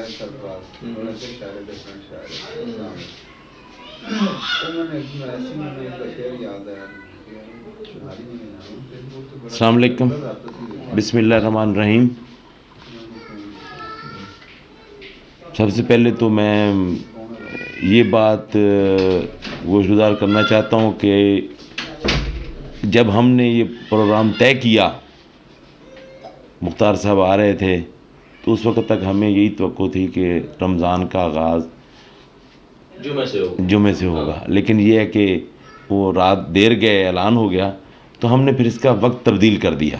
سرفراز انہوں سے شاعر ڈفرینٹ شاعر السلام علیکم. بسم اللہ الرحمن الرحیم. سب سے پہلے تو میں یہ بات گوشگزار کرنا چاہتا ہوں کہ جب ہم نے یہ پروگرام طے کیا، مختار صاحب آ رہے تھے، تو اس وقت تک ہمیں یہی توقع تھی کہ رمضان کا آغاز جمعے سے ہوگا، لیکن یہ ہے کہ وہ رات دیر گئے، اعلان ہو گیا، تو ہم نے پھر اس کا وقت تبدیل کر دیا،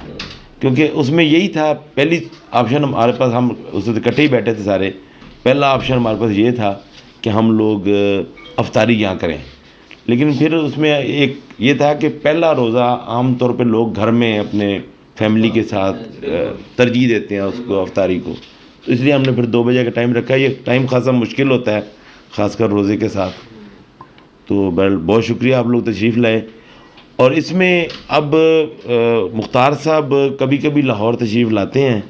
کیونکہ اس میں یہی تھا. پہلی آپشن ہمارے پاس، ہم اس سے اکٹھے ہی بیٹھے تھے سارے، پہلا آپشن ہمارے پاس یہ تھا کہ ہم لوگ افطاری یہاں کریں، لیکن پھر اس میں ایک یہ تھا کہ پہلا روزہ عام طور پہ لوگ گھر میں اپنے فیملی کے ساتھ ترجیح دیتے ہیں اس کو، افطاری کو، تو اس لیے ہم نے پھر 2 بجے کا ٹائم رکھا. یہ ٹائم خاصا مشکل ہوتا ہے، خاص کر روزے کے ساتھ. تو بہت شکریہ آپ لوگ تشریف لائے. اور اس میں اب مختار صاحب کبھی کبھی لاہور تشریف لاتے ہیں،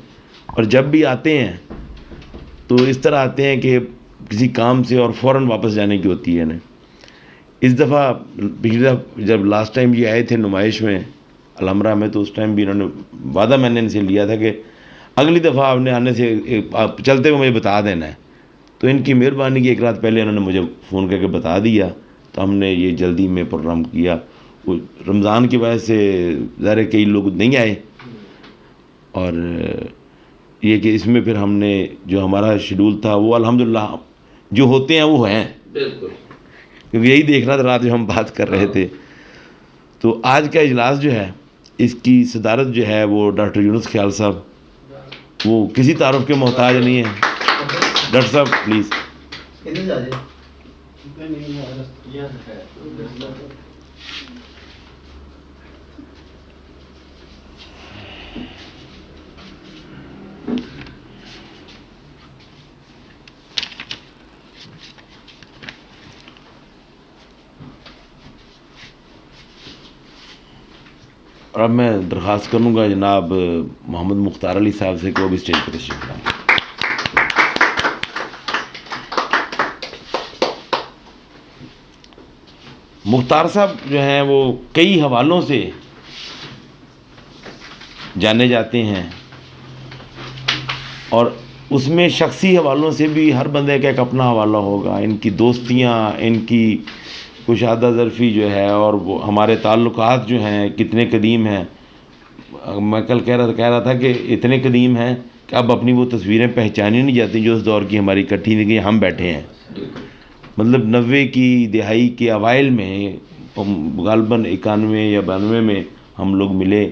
اور جب بھی آتے ہیں تو اس طرح آتے ہیں کہ کسی کام سے اور فوراً واپس جانے کی ہوتی ہے نا. اس دفعہ پچھلی دفعہ جب لاسٹ ٹائم یہ آئے تھے نمائش میں الحمرہ میں، تو اس ٹائم بھی انہوں نے وعدہ میں نے ان سے لیا تھا کہ اگلی دفعہ آپ نے آنے سے آپ چلتے ہوئے مجھے بتا دینا ہے. تو ان کی مہربانی کی ایک رات پہلے انہوں نے مجھے فون کر کے بتا دیا، تو ہم نے یہ جلدی میں پروگرام کیا. وہ رمضان کی وجہ سے ظاہر کئی لوگ نہیں آئے، اور یہ کہ اس میں پھر ہم نے جو ہمارا شیڈول تھا وہ الحمدللہ جو ہوتے ہیں وہ ہیں، بالکل، کیونکہ یہی دیکھ رہا تھا رات جو ہم بات کر رہے تھے. تو آج کا اجلاس جو ہے اس کی صدارت جو ہے وہ ڈاکٹر یونس خیال صاحب، وہ کسی تعارف کے محتاج نہیں ہیں. ڈاکٹر صاحب پلیز. اور اب میں درخواست کروں گا جناب محمد مختار علی صاحب سے کہ وہ بھی اسٹیج پر تشریف لائیں. مختار صاحب جو ہیں وہ کئی حوالوں سے جانے جاتے ہیں، اور اس میں شخصی حوالوں سے بھی ہر بندے کا ایک اپنا حوالہ ہوگا. ان کی دوستیاں، ان کی کشادہ ظرفی جو ہے، اور وہ ہمارے تعلقات جو ہیں کتنے قدیم ہیں. میں کل کہہ رہا تھا کہ اتنے قدیم ہیں کہ اب اپنی وہ تصویریں پہچانی نہیں جاتی جو اس دور کی ہماری اکٹھی نہیں کہ ہم بیٹھے ہیں. مطلب 90 کی دہائی کے اوائل میں، غالباً 91 یا 92 میں ہم لوگ ملے.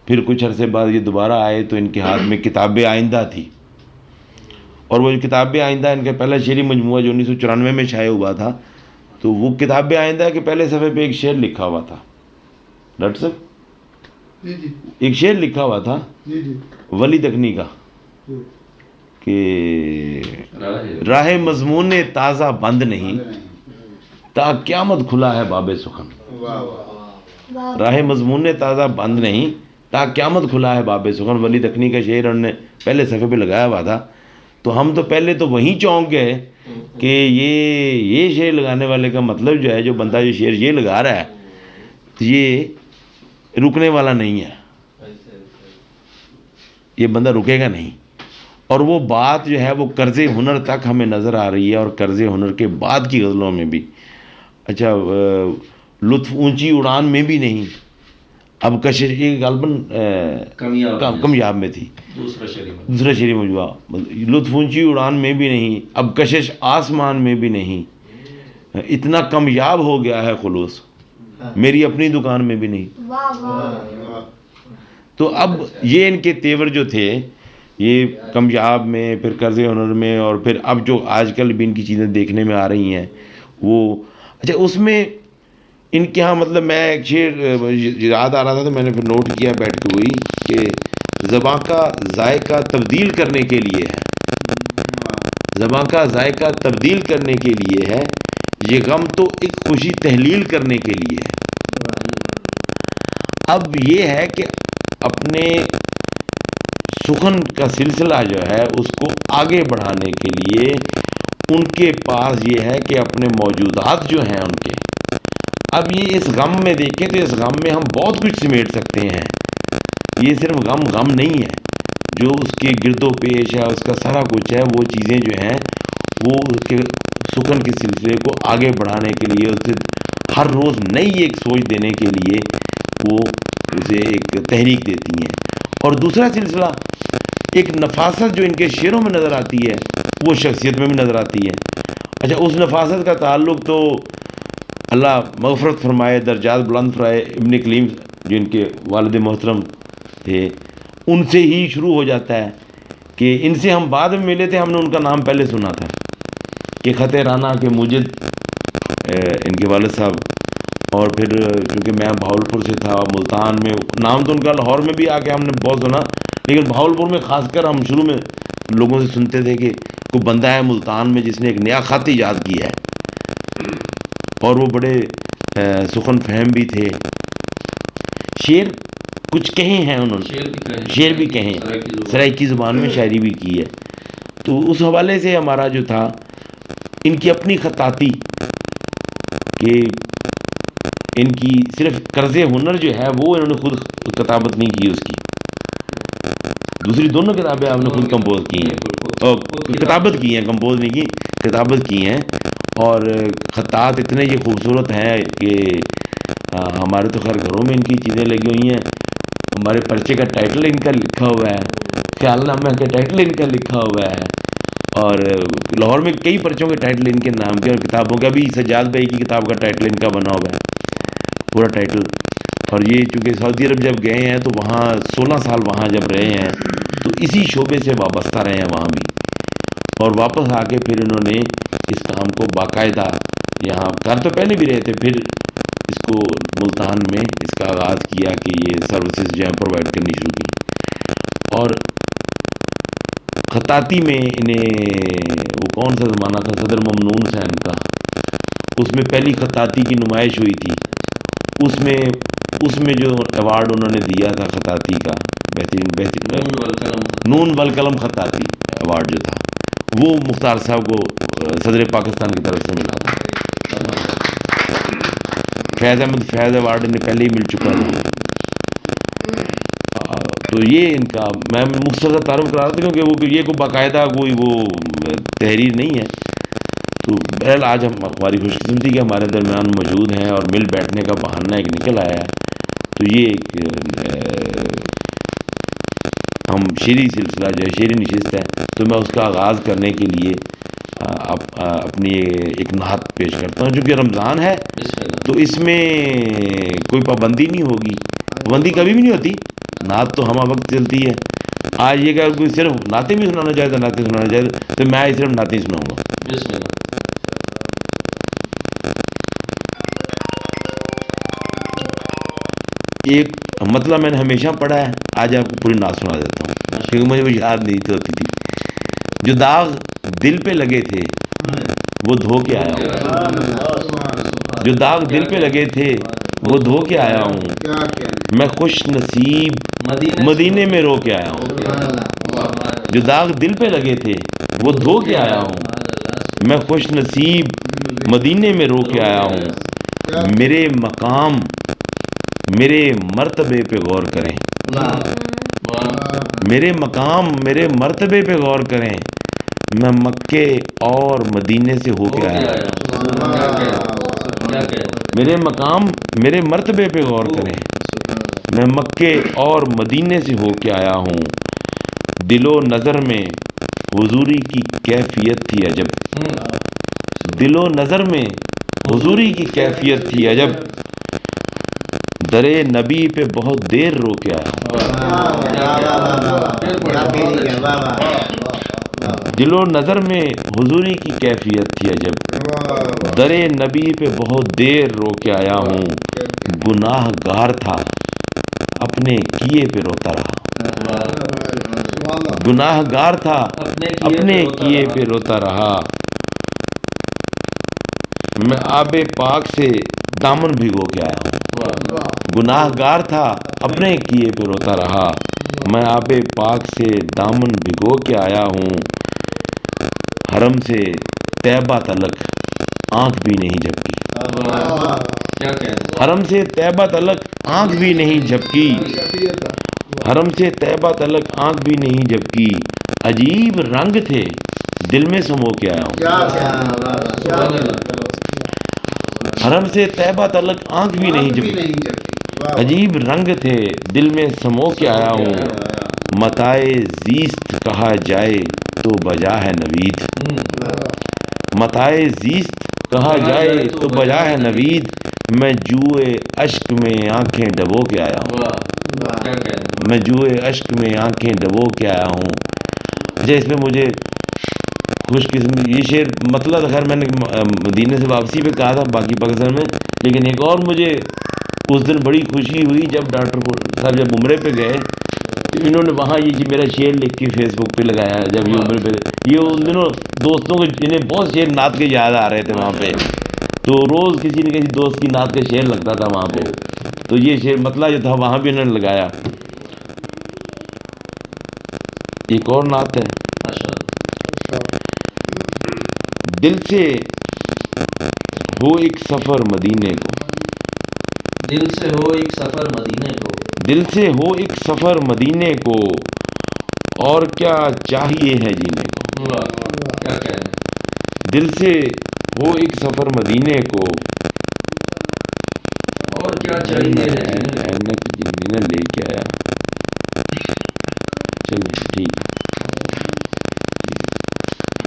پھر کچھ عرصے بعد یہ دوبارہ آئے تو ان کے ہاتھ میں کتاب آئندہ تھی، اور وہ جو کتاب آئندہ ان کا پہلا شعری مجموعہ جو 1994 میں شائع ہوا تھا، تو وہ کتاب آئندہ کے پہلے صفحے پہ ایک شعر لکھا ہوا تھا. ڈاکٹر صاحب ایک شعر لکھا ہوا تھا ولی دکنی کا کہ راہ مضمون تازہ بند نہیں تا قیامت کھلا ہے باب سخن. راہ مضمون تازہ بند نہیں تا قیامت کھلا ہے باب سخن. ولی دکنی کا شعر انہوں نے پہلے صفحے پہ لگایا ہوا تھا. تو ہم تو پہلے تو وہیں چونک گئے کہ یہ شعر لگانے والے کا مطلب جو ہے، جو بندہ جو شعر یہ لگا رہا ہے یہ رکنے والا نہیں ہے، یہ بندہ رکے گا نہیں. اور وہ بات جو ہے وہ قرض ہنر تک ہمیں نظر آ رہی ہے، اور قرض ہنر کے بعد کی غزلوں میں بھی. اچھا، لطف اونچی اڑان میں بھی نہیں، اب کشش غالباً کمیاب میں تھی، دوسرا شعری مجموعہ. لطف اونچی اڑان میں بھی نہیں، اب کشش آسمان میں بھی نہیں، اتنا کمیاب ہو گیا ہے خلوص میری اپنی دکان میں بھی نہیں. تو اب یہ ان کے تیور جو تھے، یہ کمیاب میں، پھر قرض ہنر میں، اور پھر اب جو آج کل بھی ان کی چیزیں دیکھنے میں آ رہی ہیں وہ. اچھا، اس میں ان کے ہاں مطلب میں ایک شعر یاد آ رہا تھا تو میں نے پھر نوٹ کیا بیٹھ کے وہی کہ زباں کا ذائقہ تبدیل کرنے کے لیے ہے، زباں کا ذائقہ تبدیل کرنے کے لیے ہے، یہ غم تو ایک خوشی تحلیل کرنے کے لیے ہے. اب یہ ہے کہ اپنے سخن کا سلسلہ جو ہے اس کو آگے بڑھانے کے لیے ان کے پاس یہ ہے کہ اپنے موجودات جو ہیں ان کے، اب یہ اس غم میں دیکھیں تو اس غم میں ہم بہت کچھ سمیٹ سکتے ہیں. یہ صرف غم نہیں ہے، جو اس کے گرد و پیش ہے، اس کا سارا کچھ ہے، وہ چیزیں جو ہیں وہ اس کے سخن کے سلسلے کو آگے بڑھانے کے لیے، اسے ہر روز نئی ایک سوچ دینے کے لیے وہ اسے ایک تحریک دیتی ہیں. اور دوسرا سلسلہ ایک نفاست جو ان کے شعروں میں نظر آتی ہے وہ شخصیت میں بھی نظر آتی ہے. اچھا، اس نفاست کا تعلق تو اللہ مغفرت فرمائے، درجات بلند فرمائے، ابن کلیم جو ان کے والد محترم تھے ان سے ہی شروع ہو جاتا ہے کہ ان سے ہم بعد میں ملے تھے، ہم نے ان کا نام پہلے سنا تھا کہ خط رانا کے موجد ان کے والد صاحب. اور پھر چونکہ میں بہاولپور سے تھا، ملتان میں نام تو ان کا لاہور میں بھی آ کے ہم نے بہت سنا، لیکن بہاولپور میں خاص کر ہم شروع میں لوگوں سے سنتے تھے کہ کوئی بندہ ہے ملتان میں جس نے ایک نیا خط ایجاد کیا ہے. اور وہ بڑے سخن فہم بھی تھے. شعر کچھ کہے ہیں انہوں نے، شعر بھی کہیں، سرائکی زبان میں شاعری بھی کی ہے. تو اس حوالے سے ہمارا جو تھا ان کی اپنی خطاطی کہ ان کی صرف قرض ہنر جو ہے وہ انہوں نے خود کتابت نہیں کی، اس کی دوسری دونوں کتابیں آپ نے خود کمپوز کی ہیں، اور کتابت کی ہیں، کمپوز نہیں کی، کتابت کی ہیں. اور خطاط اتنے یہ خوبصورت ہیں کہ ہمارے تو خیر گھروں میں ان کی چیزیں لگی ہوئی ہیں. ہمارے پرچے کا ٹائٹل ان کا لکھا ہوا ہے، خیال نامہ کا ٹائٹل ان کا لکھا ہوا ہے، اور لاہور میں کئی پرچوں کے ٹائٹل ان کے نام کے، اور کتابوں کا بھی سجاد بھائی کی کتاب کا ٹائٹل ان کا بنا ہوا ہے پورا ٹائٹل. اور یہ چونکہ سعودی عرب جب گئے ہیں تو وہاں 16 سال وہاں جب رہے ہیں تو اسی شعبے سے وابستہ رہے ہیں وہاں بھی، اور واپس آ کے پھر انہوں نے اس کام کو باقاعدہ یہاں کر تو پہلے بھی رہے تھے، پھر اس کو ملتان میں اس کا آغاز کیا کہ یہ سروسز جو ہیں پرووائڈ کرنی شروع کی. اور خطاطی میں انہیں وہ کون سا زمانہ تھا صدر ممنون حسین کا، اس میں پہلی خطاطی کی نمائش ہوئی تھی، اس میں جو ایوارڈ انہوں نے دیا تھا خطاطی کا، بہترین نون والقلم خطاطی ایوارڈ جو تھا وہ مختار صاحب کو صدر پاکستان کی طرف سے ملا تھا. فیض احمد فیض ایوارڈ انہیں پہلے ہی مل چکا تھا. تو یہ ان کا میں مختصر تعارف کرا رہا تھا کیونکہ وہ یہ کوئی باقاعدہ کوئی وہ تحریر نہیں ہے. تو بہرحال آج ہماری خوش قسمتی کہ ہمارے درمیان موجود ہیں اور مل بیٹھنے کا بہانہ ایک نکل آیا ہے. تو یہ ہم شعری سلسلہ جو ہے شعری نشست ہے، تو میں اس کا آغاز کرنے کے لیے اپنی ایک نعت پیش کرتا ہوں. چونکہ رمضان ہے تو اس میں کوئی پابندی نہیں ہوگی، پابندی کبھی بھی نہیں ہوتی، نعت تو ہمہ وقت چلتی ہے. آج یہ کہ کوئی صرف نعتیں بھی سنانا چاہے تو نعتیں سنانا چاہے تو میں صرف نعتیں سناؤں گا. بسم اللہ. ایک مطلب میں نے ہمیشہ پڑھا ہے، آج آپ کو پوری نعت سنا دیتا ہوں کیونکہ مجھے وہ یاد نہیں ہوتی تھی. جو داغ دل پہ لگے تھے وہ دھو کے آیا ہوں، جو داغ دل پہ لگے تھے وہ دھو کے آیا ہوں، میں خوش نصیب مدینے میں رو کے آیا ہوں. جو داغ دل پہ لگے تھے وہ دھو کے آیا ہوں، میں خوش نصیب مدینے میں رو کے آیا ہوں. میرے مقام میرے مرتبے پہ غور کریں، میرے مقام میرے مرتبے پہ غور کریں، میں مکے اور مدینے سے ہو کے آیا ہوں. میرے مقام میرے مرتبے پہ غور کریں، میں مکے اور مدینے سے ہو کے آیا ہوں. دل و نظر میں حضوری کی کیفیت تھی عجب، دل و نظر میں حضوری کی کیفیت تھی عجب، درے نبی پہ بہت دیر رو کے آیا ہوں. دل و نظر میں حضوری کی کیفیت تھی عجب، درے نبی پہ بہت دیر رو کے آیا ہوں. گناہ گار تھا اپنے کیے پہ روتا رہا، گناہ گار تھا اپنے کیے پہ روتا رہا. میں آب پاک سے دامن بھگو کے آیا ہوں. گناہ گار تھا اپنے کیے پہ روتا رہا. میں آب پاک سے دامن بھگو کے آیا ہوں. حرم سے طیبہ تلک آنکھ بھی نہیں جھپکی. کیا کہہ رہے حرم سے طیبہ تلک آنکھ بھی نہیں جھپکی. حرم سے طیبہ تلک آنکھ بھی نہیں جھپکی. عجیب رنگ تھے دل میں سمو کے آیا ہوں. حرم سے طیبہ تلک آنکھ بھی نہیں جھپکی. عجیب رنگ تھے دل میں سمو کے آیا ہوں. متائے زیست کہا جائے تو بجا ہے نوید. متائے زیست کہا جائے تو بجا ہے نوید. میں جوئے اشک میں آنکھیں ڈبو کے آیا ہوں. میں جوئے اشک میں آنکھیں ڈبو کے آیا ہوں. اس میں مجھے خوش قسمتی یہ شعر مطلب خیر میں نے مدینے سے واپسی پہ کہا تھا باقی پاکستان میں. لیکن ایک اور مجھے اس دن بڑی خوشی ہوئی جب ڈاکٹر صاحب جب عمرے پہ گئے تو انہوں نے وہاں یہ میرا شعر لکھ کے فیس بک پہ لگایا. جب یہ عمرے پہ یہ ان دنوں دوستوں کو انہیں بہت شعر نعت کے یاد آ رہے تھے وہاں پہ. تو روز کسی نہ کسی دوست کی نعت کا شعر لگتا تھا وہاں پہ. تو یہ شعر مطلب جو تھا وہاں بھی انہوں نے لگایا. ایک اور نعت ہے. دل سے ہو ایک سفر مدینے کو. دل سے ہو ایک سفر مدینے کو. دل سے ہو ایک سفر مدینے کو اور کیا چاہیے ہے جینے کو. کیا کہہ رہے ہیں. دل سے ہو ایک سفر مدینے کو اور کیا چاہیے ہے. اینک جنگینہ لے کے آیا. چلیے ٹھیک.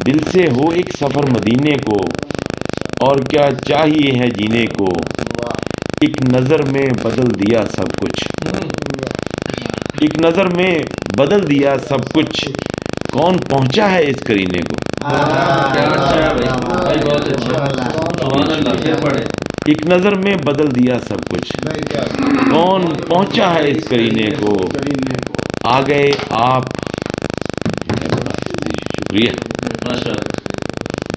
دل سے ہو ایک سفر مدینے کو اور کیا چاہیے ہے جینے کو. ایک نظر میں بدل دیا سب کچھ. ایک نظر میں بدل دیا سب کچھ. کون پہنچا ہے اس کرینے کو. کیا اچھا ہے بھائی بہت اچھا. سبحان اللہ. پھر پڑھیں. ایک نظر میں بدل دیا سب کچھ. کون پہنچا ہے اس کرینے کو. آ گئے آپ. شکریہ. ماشاء اللہ.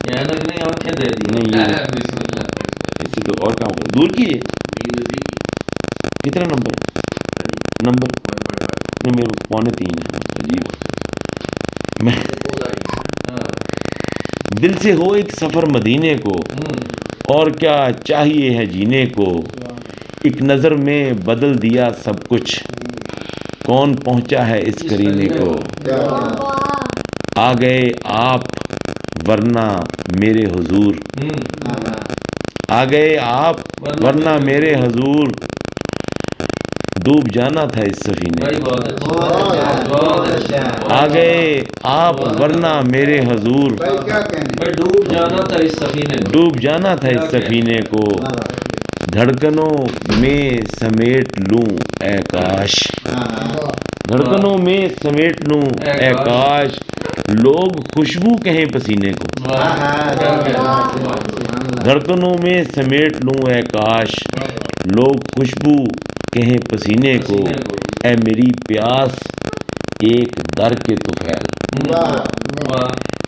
یہ اینک نہیں آنکھیں دے دی. نہیں بسم اللہ. اس سے تو اور کام کرو. دور کیجیے. کتنا نمبر نہیں میرے 2.25 ہے. عجیب. میں دل سے ہو ایک سفر مدینے کو اور کیا چاہیے ہے جینے کو. ایک نظر میں بدل دیا سب کچھ. کون پہنچا ہے اس کرینے کو. آ گئے آپ ورنہ میرے حضور. آ گئے آپ ورنہ میرے حضور. ڈوب جانا تھا اس سفینے. آ گئے آپ ورنہ میرے حضور. ڈوب جانا تھا اس سفینے. ڈوب جانا تھا اس سفینے کو. دھڑکنوں میں سمیٹ لوں اے کاش. دھڑکنوں میں سمیٹ لوں اے کاش. لوگ خوشبو کہیں پسینے کو. دھڑکنوں میں سمیٹ لوں اے کاش. لوگ خوشبو کہیں پسینے کو. اے میری پیاس ایک در کے طفیل.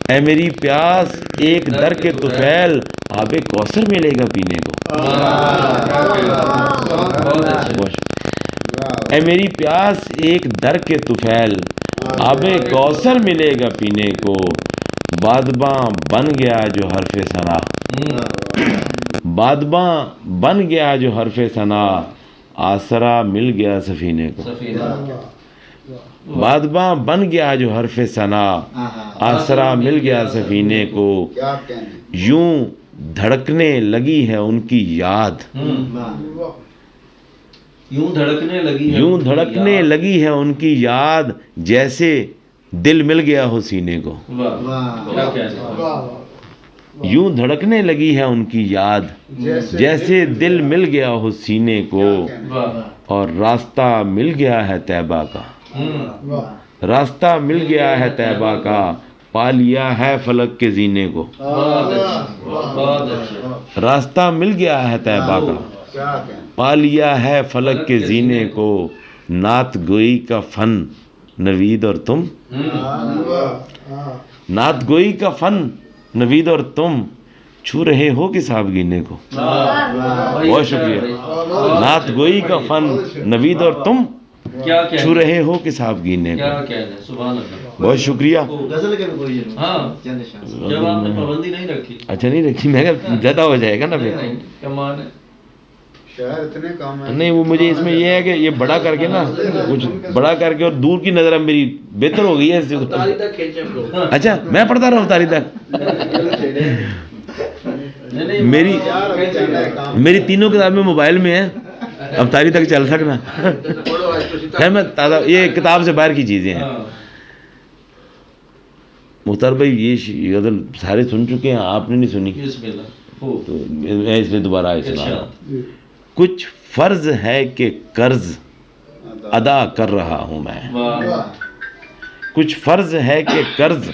اے میری پیاس ایک در کے طفیل. آب کوثر ملے گا پینے کو. اے میری پیاس ایک در کے طفیل. آب کوثر ملے گا پینے کو. بادباں بن گیا جو حرف ثنا. بادباں بن گیا جو حرف ثنا. آسرا مل گیا سفینے کو. بادباں بن گیا جو حرف ثنا. آسرا مل گیا سفینے کو. یوں دھڑکنے لگی ہے ان کی یاد. یوں دھڑکنے لگی ہے. یوں دھڑکنے لگی ہے ان کی یاد. جیسے دل مل گیا ہو سینے کو. یوں دھڑکنے لگی ہے ان کی یاد. جیسے دل مل گیا ہو سینے کو. اور راستہ مل گیا ہے طیبہ کا. راستہ مل گیا ہے طیبہ کا. پا لیا ہے فلک کے زینے کو. راستہ مل گیا ہے طیبہ کا. پا لیا ہے فلک کے زینے کو. نعت گوئی کا فن نوید اور تم. نعت گوئی کا فن نوید اور تم. چھو رہے ہو کہ صاحب گینے کو. بہت شکریہ. نعت گوئی کا فن نوید اور تم کیا چھو رہے ہو کہ صاحب گینے کو. کیا کہنا ہے, سبحان اللہ. بہت شکریہ. ہاں جب آپ نے پابندی نہیں رکھی. اچھا نہیں رکھی, میں کہا زیادہ ہو جائے گا نا پھر. کمان ہے نہیں وہ مجھے اس میں یہ ہے کہ یہ بڑا کر کے نا, کچھ بڑا کر کے اور دور کی نظر اب میری بہتر ہو گئی ہے. اچھا میں پڑھتا رہا افطاری تک. میری تینوں کتابیں موبائل میں ہیں, افطاری تک چل سکنا. خیر میں تازہ یہ کتاب سے باہر کی چیزیں ہیں. مختار بھائی یہ غزل سارے سن چکے ہیں, آپ نے نہیں سنی تو میں اس لیے دوبارہ آئے سنا رہا ہوں. کچھ فرض ہے کہ قرض ادا کر رہا ہوں میں. کچھ فرض ہے کہ قرض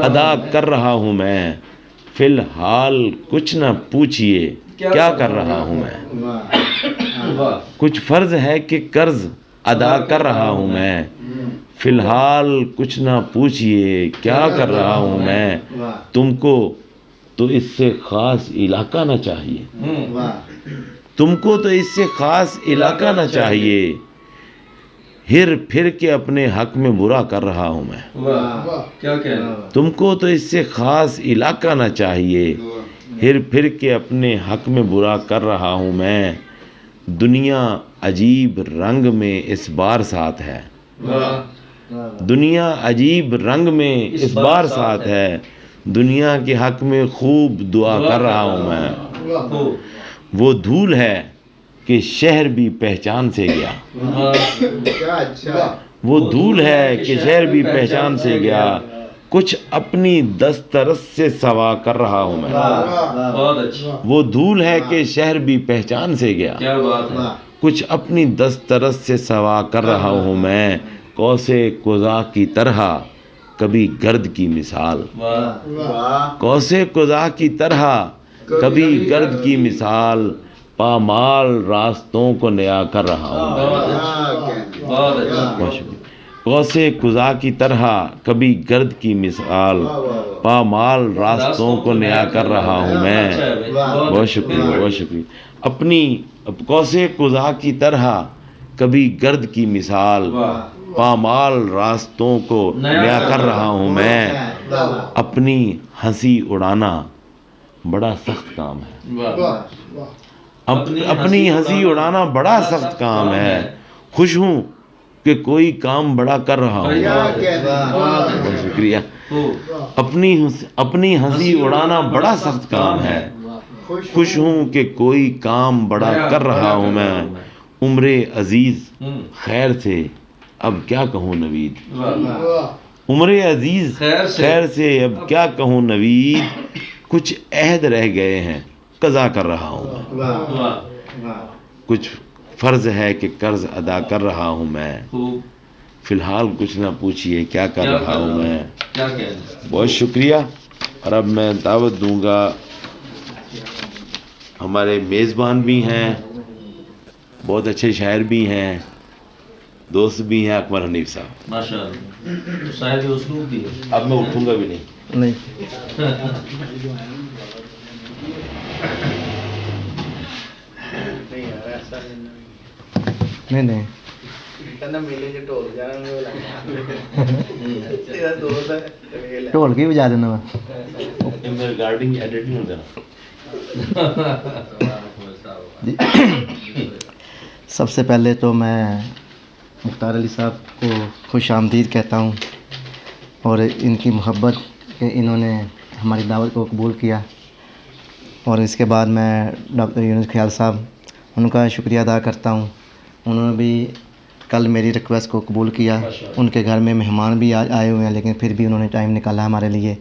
ادا کر رہا ہوں میں, فی الحال کچھ نہ پوچھئے کیا کر رہا ہوں میں. کچھ فرض ہے کہ قرض ادا کر رہا ہوں میں, فی الحال کچھ نہ پوچھئے کیا کر رہا ہوں میں. تم کو تو اس سے خاص علاقہ نہ چاہیے, تم کو تو اس سے خاص علاقہ نہ چاہیے, ہر پھر کے اپنے حق میں برا کر رہا ہوں میں. کیا کہنا. تم کو تو اس سے خاص علاقہ نہ چاہیے, ہر پھر کے اپنے حق میں برا کر رہا ہوں میں. دنیا عجیب رنگ میں اس بار ساتھ ہے, دنیا عجیب رنگ میں اس بار ساتھ ہے, دنیا کے حق میں خوب دعا کر رہا ہوں میں. وہ دھول ہے کہ شہر بھی پہچان سے گیا, وہ دھول ہے کہ شہر بھی پہچان سے گیا, کچھ اپنی دسترس سے سوا کر رہا ہوں میں. بہت اچھا. وہ دھول ہے کہ شہر بھی پہچان سے گیا, کیا بات ہے. کچھ اپنی دسترس سے سوا کر رہا ہوں میں. کوسے قزا کی طرح کبھی گرد کی مثال, کوسے قزا کی طرح کبھی گرد کی مثال, پامال راستوں کو نیا کر رہا ہوں. بہت اچھا. کوسے قزا کی طرح کبھی گرد کی مثال, پامال راستوں کو نیا کر رہا ہوں میں. بہت شکریہ, بہت شکریہ. اپنی کوسے قزا کی طرح کبھی گرد کی مثال, پامال راستوں کو نیا کر رہا ہوں میں. اپنی ہنسی اڑانا بڑا سخت کام ہے, اپنی ہنسی اڑانا بڑا سخت کام ہے, خوش ہوں کہ کوئی کام بڑا کر رہا ہوں. بہت شکریہ. اپنی ہنسی اڑانا بڑا سخت کام ہے, خوش ہوں کہ کوئی کام بڑا کر رہا ہوں میں. عمر عزیز خیر سے اب کیا کہوں نوید, عمر عزیز خیر سے اب کیا کہوں نوید, کچھ عہد رہ گئے ہیں قضا کر رہا ہوں میں. کچھ فرض ہے کہ قرض ادا کر رہا ہوں میں, فی الحال کچھ نہ پوچھئے کیا کر رہا ہوں میں. بہت شکریہ. اور اب میں دعوت دوں گا, ہمارے میزبان بھی ہیں, بہت اچھے شاعر بھی ہیں, دوست بھی ہیں, اکمل حنیف صاحب. ماشاءاللہ صاحب اسلوب بھی ہے. اب میں اٹھوں گا بھی نہیں. نہیں ڈھول کی بجا دینا. ریکارڈنگ ایڈٹ نہیں ہوتا. سب سے پہلے تو میں مختار علی صاحب کو خوش آمدید کہتا ہوں, اور ان کی محبت کہ انہوں نے ہماری دعوت کو قبول کیا. اور اس کے بعد میں ڈاکٹر یونس خیال صاحب ان کا شکریہ ادا کرتا ہوں. انہوں نے بھی کل میری ریکویسٹ کو قبول کیا. ان کے گھر میں مہمان بھی آئے ہوئے ہیں, لیکن پھر بھی انہوں نے ٹائم نکالا ہمارے لیے.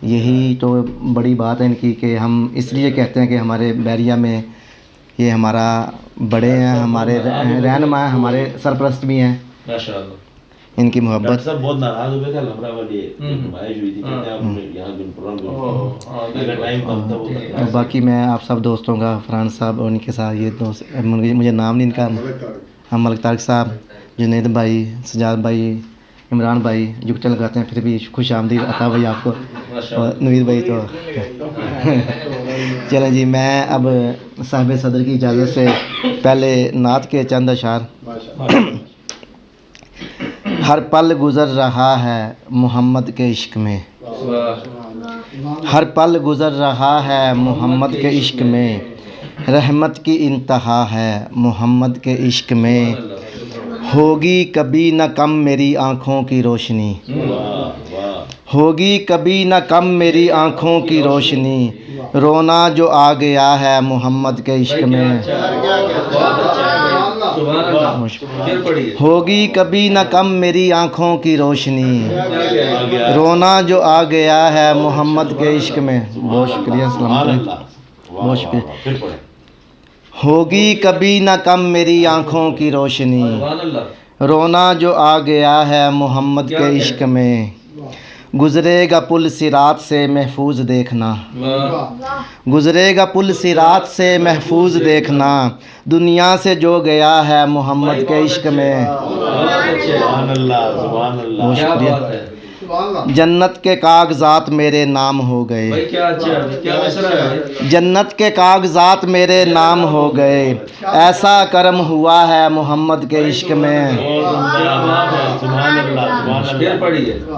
یہی تو بڑی بات ہے ان کی کہ ہم اس لیے کہتے ہیں کہ ہمارے بیریا میں یہ ہمارا بڑے ہیں, ہمارے رہنما ہیں, ہمارے سرپرست بھی ہیں. ان کی محبت. سب بہت ناراض ہوئے تھے, لمرا والی نمائش ہوئی تھی, کہتے ہیں آپ یہاں دن پروگرام. باقی میں آپ سب دوستوں کا, فرحان صاحب اور ان کے ساتھ یہ دوست, مجھے نام نہیں ان کا, ہم ملک طارق صاحب, جنید بھائی, سجاد بھائی, عمران بھائی, جھکٹے لگاتے ہیں, پھر بھی خوش آمدید عطا بھائی آپ کو. اور نوید بھائی تو چلیں جی، میں اب صاحب صدر کی اجازت سے پہلے نعت کے چند اشعار۔ ہر پل گزر رہا ہے محمد کے عشق میں، ہر پل گزر رہا ہے محمد کے عشق میں، رحمت کی انتہا ہے محمد کے عشق میں، ہوگی کبھی نہ کم میری آنکھوں کی روشنی، ہوگی کبھی نہ کم میری آنکھوں کی روشنی، رونا جو آ گیا ہے محمد کے عشق میں، ہوگی کبھی نہ کم میری آنکھوں کی روشنی، رونا جو آ گیا ہے محمد کے عشق میں۔ بہت شکریہ، سلامت رہیں، بہت شکریہ۔ ہوگی کبھی نہ کم میری آنکھوں کی روشنی، رونا جو آ گیا ہے محمد کے عشق میں، گزرے گا پل صراط سے محفوظ دیکھنا، گزرے گا پل صراط سے محفوظ دیکھنا، دنیا سے جو گیا ہے محمد کے عشق میں۔ بہت شکریہ۔ جنت کے کاغذات میرے نام ہو گئے، جنت کے کاغذات میرے نام ہو گئے، ایسا کرم ہوا ہے محمد کے عشق میں،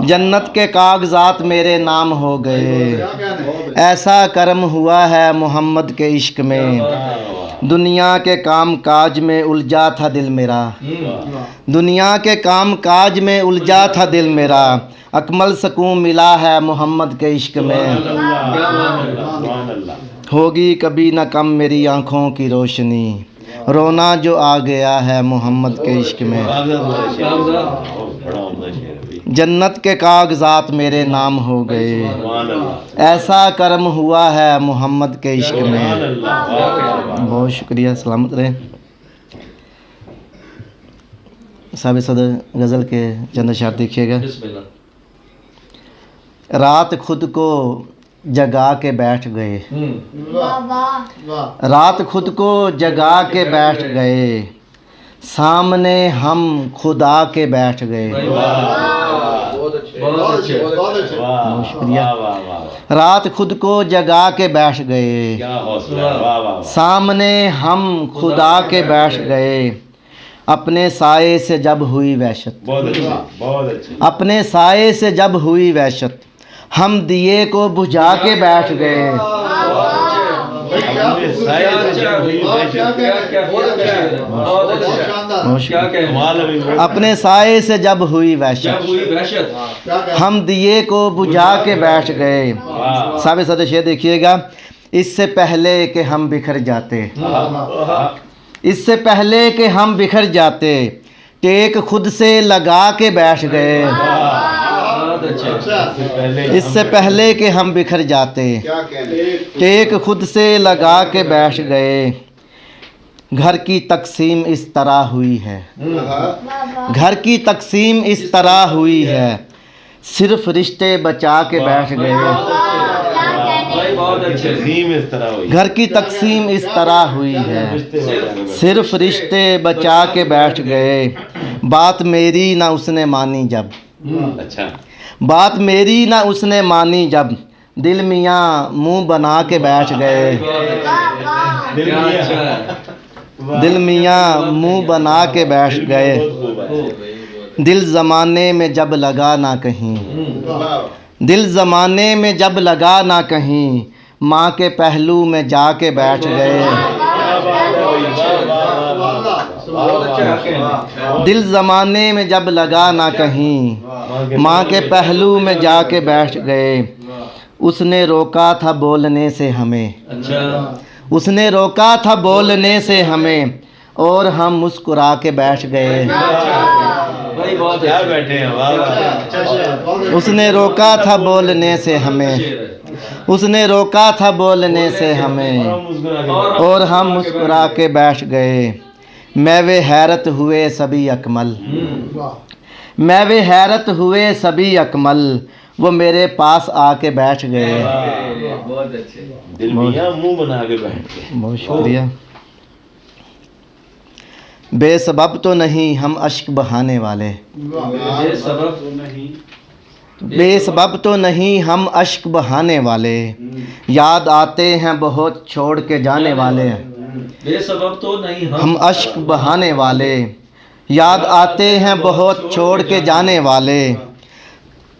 جنت کے کاغذات میرے نام ہو گئے، ایسا کرم ہوا ہے محمد کے عشق میں، دنیا کے کام کاج میں الجھا تھا دل میرا، دنیا کے کام کاج میں الجھا تھا دل میرا، اکمل سکون ملا ہے محمد کے عشق میں، ہوگی کبھی نہ کم میری آنکھوں کی روشنی، رونا جو آ گیا ہے محمد کے عشق میں، جنت کے کاغذات میرے نام ہو گئے، ایسا کرم ہوا ہے محمد کے عشق میں۔ بہت شکریہ، سلامت رہیں۔ صاحب صدر غزل کے چند اشعار دیکھیے گا۔ رات خود کو جگا کے بیٹھ گئے، رات خود کو جگا کے بیٹھ گئے، سامنے ہم خدا کے بیٹھ گئے۔ بہت شکریہ۔ رات خود کو جگا کے بیٹھ گئے، سامنے ہم خدا کے بیٹھ گئے، اپنے سائے سے جب ہوئی وحشت، اپنے سائے سے جب ہوئی وحشت، ہم دیے کو بجھا کے بیٹھ گئے۔ اپنے سائے سے جب ہوئی وحشت، ہم دیے کو بجھا کے بیٹھ گئے۔ صاحب صدر شعر دیکھیے گا۔ اس سے پہلے کہ ہم بکھر جاتے، اس سے پہلے کہ ہم بکھر جاتے، ٹیک خود سے لگا کے بیٹھ گئے۔ اس سے پہلے کہ ہم بکھر جاتے، ٹیک خود سے لگا کے بیٹھ گئے، گھر کی تقسیم اس طرح ہوئی ہے، گھر کی تقسیم اس طرح ہوئی ہے، صرف رشتے بچا کے بیٹھ گئے۔ گھر کی تقسیم اس طرح ہوئی ہے، صرف رشتے بچا کے بیٹھ گئے، بات میری نہ اس نے مانی جب، بات میری نہ اس نے مانی جب، دل میاں منہ بنا کے بیٹھ گئے۔ دل میاں منہ بنا کے بیٹھ گئے، دل زمانے میں جب لگا نہ کہیں، دل زمانے میں جب لگا نہ کہیں، ماں کے پہلو میں جا کے بیٹھ گئے۔ دل زمانے میں جب لگا نہ کہیں، ماں کے پہلو میں جا کے بیٹھ گئے، اس نے روکا تھا بولنے سے ہمیں، اس نے روکا تھا بولنے سے ہمیں، اور ہم مسکرا کے بیٹھ گئے۔ اس نے روکا تھا بولنے سے ہمیں، اس نے روکا تھا بولنے سے ہمیں، اور ہم مسکرا کے بیٹھ گئے، میوے حیرت ہوئے سبھی اکمل، میوے حیرت ہوئے سبھی اکمل، وہ میرے پاس آ کے بیٹھ گئے۔ دل میاں منہ بنا کے بیٹھ گئے۔ بہت شکریہ۔ بے سبب تو نہیں ہم اشک بہانے والے، بے سبب بے سبب تو نہیں ہم اشک بہانے والے، یاد آتے ہیں بہت چھوڑ کے جانے والے، بے سبب تو نہیں ہم اشک بہانے والے، یاد آتے ہیں بہت چھوڑ کے جانے والے،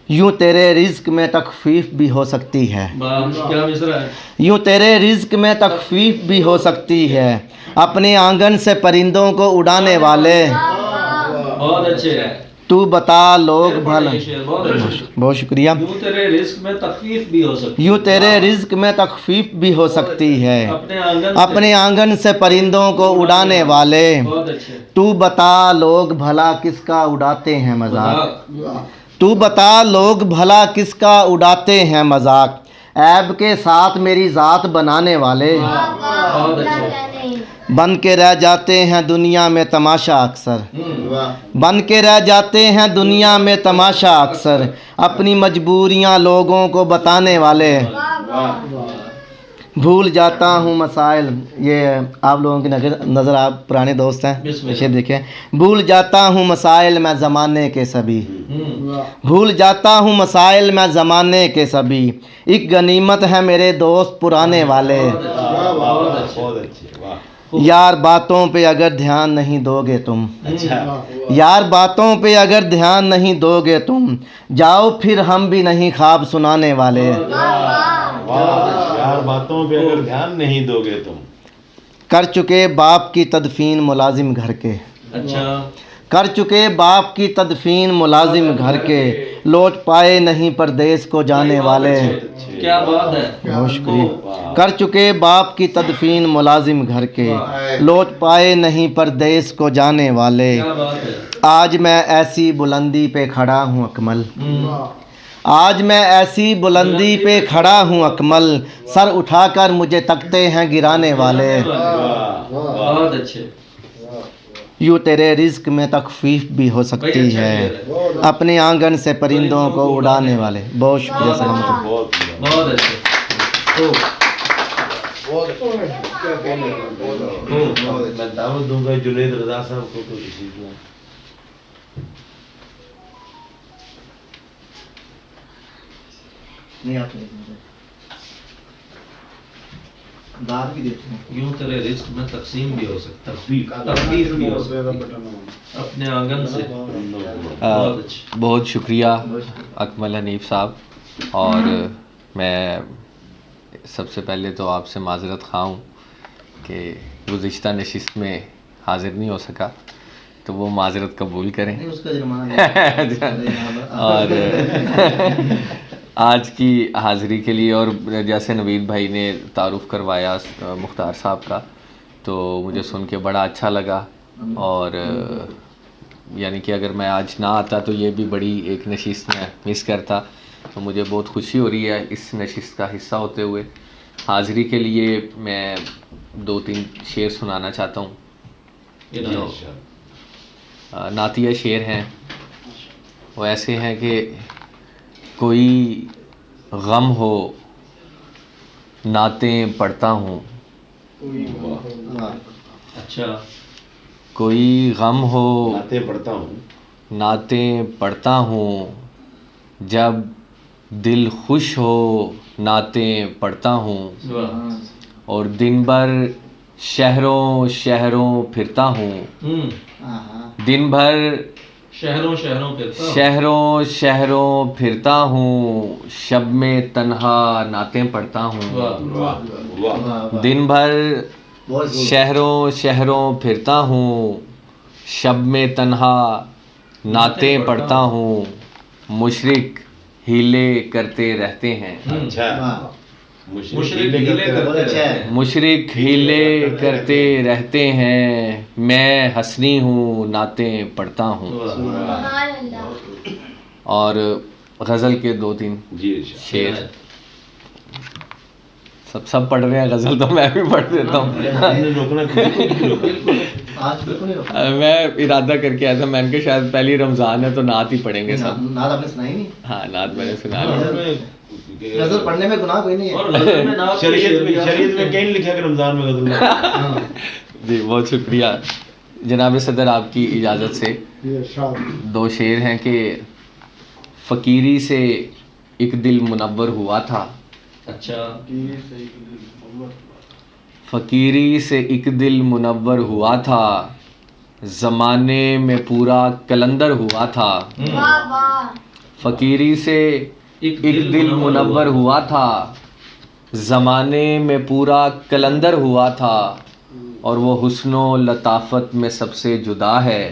یوں تیرے رزق میں تخفیف بھی ہو سکتی ہے، کیا مصرع ہے؟ یوں تیرے رزق میں تخفیف بھی ہو سکتی ہے، اپنے آنگن سے پرندوں کو اڑانے والے، بہت اچھے ہے، تو بتا لوگ بھلا، بہت اچھے، بہت شکریہ، یوں تیرے رزق میں تخفیف بھی ہو سکتی یوں تیرے رزق میں تخفیف بھی ہو سکتی ہے، اپنے آنگن سے پرندوں کو اڑانے والے، بہت اچھے، تو بتا لوگ بھلا کس کا اڑاتے ہیں مذاق، تو بتا لوگ بھلا کس کا اڑاتے ہیں مذاق، عیب کے ساتھ میری ذات بنانے والے، بہت اچھے، بن کے رہ جاتے ہیں دنیا میں تماشا اکثر، بن کے رہ جاتے ہیں دنیا میں تماشا اکثر، اپنی مجبوریاں لوگوں کو بتانے والے، بھول جاتا ہوں مسائل، یہ آپ لوگوں کی نظر آپ پرانے دوست ہیں اسے دیکھیں، بھول جاتا ہوں مسائل میں زمانے کے سبھی، بھول جاتا ہوں مسائل میں زمانے کے سبھی، ایک غنیمت ہے میرے دوست پرانے والے، یار باتوں پہ اگر دھیان نہیں دو گے تم، یار باتوں پہ اگر دھیان نہیں دو گے تم، جاؤ پھر ہم بھی نہیں خواب سنانے والے، یار باتوں پہ اگر دھیان نہیں دو گے تم، کر چکے باپ کی تدفین ملازم گھر کے، اچھا، کر چکے باپ کی تدفین ملازم گھر کے، لوٹ پائے نہیں پردیس کو جانے والے، کیا بات ہے، بہت شکریہ، کر چکے باپ کی تدفین ملازم گھر کے، لوٹ پائے نہیں پردیس کو جانے والے، کیا بات ہے، آج میں ایسی بلندی پہ کھڑا ہوں اکمل، آج میں ایسی بلندی پہ کھڑا ہوں اکمل، سر اٹھا کر مجھے تکتے ہیں گرانے والے، بہت اچھے، یوں تیرے رزق میں تخفیف بھی ہو سکتی ہے، اپنے آنگن سے پرندوں کو اڑانے والے، بہت شکریہ، سلامت، بہت اچھے، میں دعوت دوں گا جنید رضا صاحب کو یوں تیرے رزق میں تقسیم بھی ہو سکتا ہے، تخفیف بھی ہو سکتا ہے، اپنے آنگن سے، بہت اچھے، بہت شکریہ اکمل حنیف صاحب، اور میں سب سے پہلے تو آپ سے معذرت خواہ ہوں کہ گزشتہ نشست میں حاضر نہیں ہو سکا، تو وہ معذرت قبول کریں، اور آج کی حاضری کے لیے، اور جیسے نوید بھائی نے تعارف کروایا مختار صاحب کا، تو مجھے سن کے بڑا اچھا لگا، اور یعنی کہ اگر میں آج نہ آتا تو یہ بھی بڑی ایک نشست میں مس کرتا، تو مجھے بہت خوشی ہو رہی ہے اس نشست کا حصہ ہوتے ہوئے۔ حاضری کے لیے میں 2-3 شعر سنانا چاہتا ہوں، جو نعتیہ شعر ہیں، وہ ایسے ہیں کہ کوئی غم ہو نعتیں پڑھتا ہوں، اچھا، کوئی غم ہو نعتیں پڑھتا ہوں، نعتیں پڑھتا ہوں، جب دل خوش ہو نعتیں پڑھتا ہوں، اور دن بھر شہروں شہروں پھرتا ہوں، دن بھر شہروں پھرتا ہوں، شہروں شہروں پھرتا ہوں، شب میں تنہا نعتیں پڑھتا ہوں، دن بھر شہروں شہروں پھرتا ہوں، شب میں تنہا نعتیں پڑھتا ہوں، مشرق ہیلے کرتے رہتے ہیں، مشرق ہیلے کرتے رہتے ہیں، میں حسنی ہوں نعتیں پڑھتا ہوں۔ اور غزل کے 2-3 شعر سب پڑھ رہے ہیں، غزل تو میں بھی پڑھ دیتا ہوں۔ میں ارادہ کر کے آیا تھا، میں نے کہا شاید پہلی رمضان ہے تو نعت ہی پڑھیں گے سب۔ نعت آپ نے سنائی نہیں؟ ہاں، نعت میں نے سنا لی۔ غزل پڑھنے میں گناہ کوئی نہیں ہے، اور غزل میں نعت شریعت میں کہیں لکھا کہ رمضان میں غزل۔ جی بہت شکریہ جناب صدر، آپ کی اجازت سے 2 شعر ہیں کہ فقیری سے ایک دل منور ہوا تھا، اچھا فقیری سے ایک دل منور ہوا تھا، زمانے میں پورا کلندر ہوا تھا، فقیری سے ایک دل منور ہوا تھا، زمانے میں پورا کلندر ہوا تھا، اور وہ حسن و لطافت میں سب سے جدا ہے،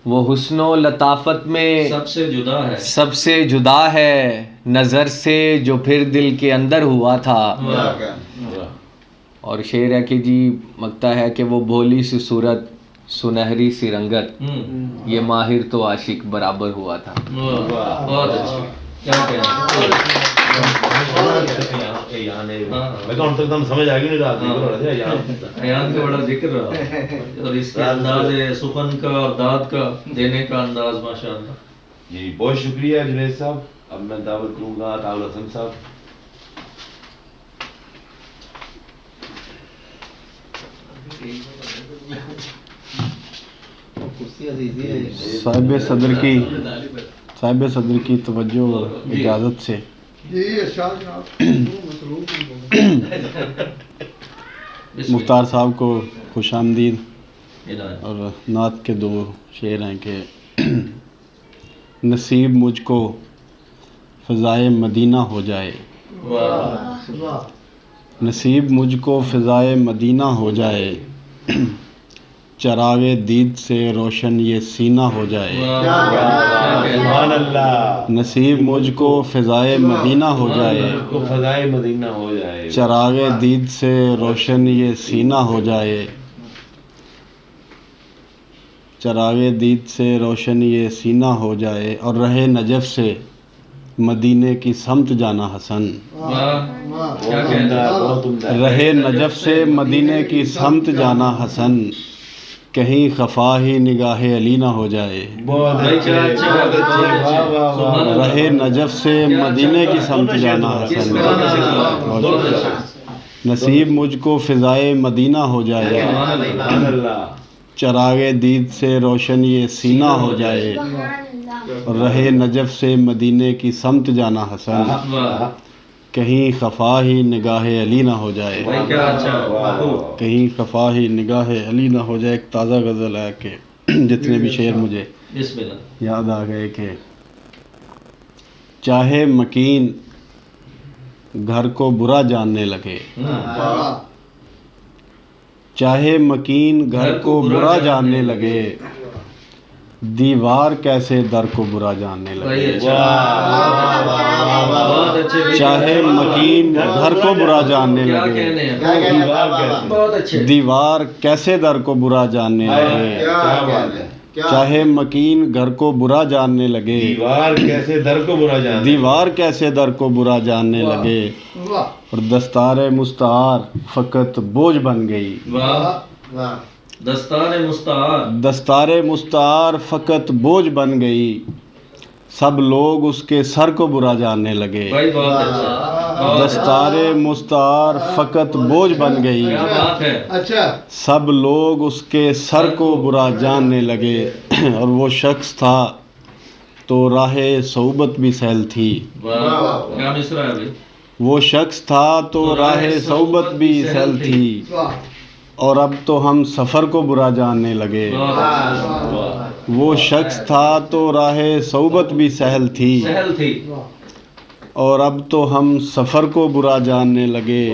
وہ حسن و لطافت میں سب سے جدا ہے، سب سے جدا ہے، نظر سے جو پھر دل کے اندر ہوا تھا۔ اور شعر ہے کہ جی مگتا ہے کہ وہ بھولی سی صورت سنہری سی رنگت، یہ ماہر تو عاشق برابر ہوا تھا۔ بہت اچھا، کیا کہنا سمجھ آ گئی نہیں رات ایان کا بڑا ذکر رہا، اور اس کے انداز سخن کا اور داد کا دینے کا انداز ماشاءاللہ۔ جی بہت شکریہ جنید صاحب۔ اب میں دعوت کروں گا طاول حسن صاحب۔ صاحب صدر کی توجہ اور اجازت سے مختار صاحب کو خوش آمدید۔ اور نعت کے دو شعر ہیں کہ نصیب مجھ کو فضائے مدینہ ہو جائے، نصیب مجھ کو فضائے مدینہ ہو جائے، چراغ دید سے روشن یہ سینہ ہو جائے، سبحان اللہ، نصیب مجھ کو فضائے مدینہ ہو جائے، کو فضائے مدینہ ہو جائے، چراغ دید سے روشن یہ سینہ ہو جائے، چراغ دید سے روشن یہ سینہ ہو جائے، اور رہے نجف سے مدینے کی سمت جانا حسن، کیا کہنا ہے، بہت عمدہ۔ رہے نجف سے مدینے کی سمت جانا حسن، کہیں خفا ہی نگاہ علی نہ ہو جائے، بہت اچھے، بہت اچھے، واہ واہ واہ۔ رہے نجف سے مدینے کی سمت جانا حسن، نصیب مجھ کو فضائے مدینہ ہو جائے، سبحان اللہ، چراغ دید سے روشن یہ سینہ ہو جائے، اور رہے نجف سے مدینے کی سمت جانا حسن، کہیں خفا ہی نگاہ علی نہ ہو جائے، کیا اچھا، کہیں خفا ہی نگاہ علی نہ ہو جائے۔ ایک تازہ غزل ہے کہ جتنے بھی شعر مجھے بسم اللہ۔ یاد آ گئے کہ چاہے مکین گھر کو برا جاننے لگے، چاہے مکین گھر کو برا جاننے لگے، دیوار کیسے در کو برا جاننے لگے، چاہے مکین گھر کو برا جاننے لگے، دیوار کیسے در کو برا جاننے لگے، چاہے مکین گھر کو برا جاننے لگے، دیوار کیسے در کو برا جانے، دیوار کیسے در کو برا جاننے لگے، اور دستار مستعار فقط بوجھ بن گئی، دستار مستعار، دستار مستعار فقط بوجھ بن گئی، سب لوگ اس کے سر کو برا جاننے لگے، بھائی بہت اچھا، دستار مستعار فقط بوجھ بن گئی، کیا بات ہے، سب لوگ اس کے سر کو برا جاننے لگے، اور وہ شخص تھا تو راہ صحبت بھی سہل تھی، واہ کیا مصرع ہے بھائی، وہ شخص تھا تو راہ صحبت بھی سہل تھی، اور اب تو ہم سفر کو برا جاننے لگے، بہت اچھا، وہ شخص تھا تو راہ صحبت بھی سہل تھی، سہل تھی، اور اب تو ہم سفر کو برا جاننے لگے،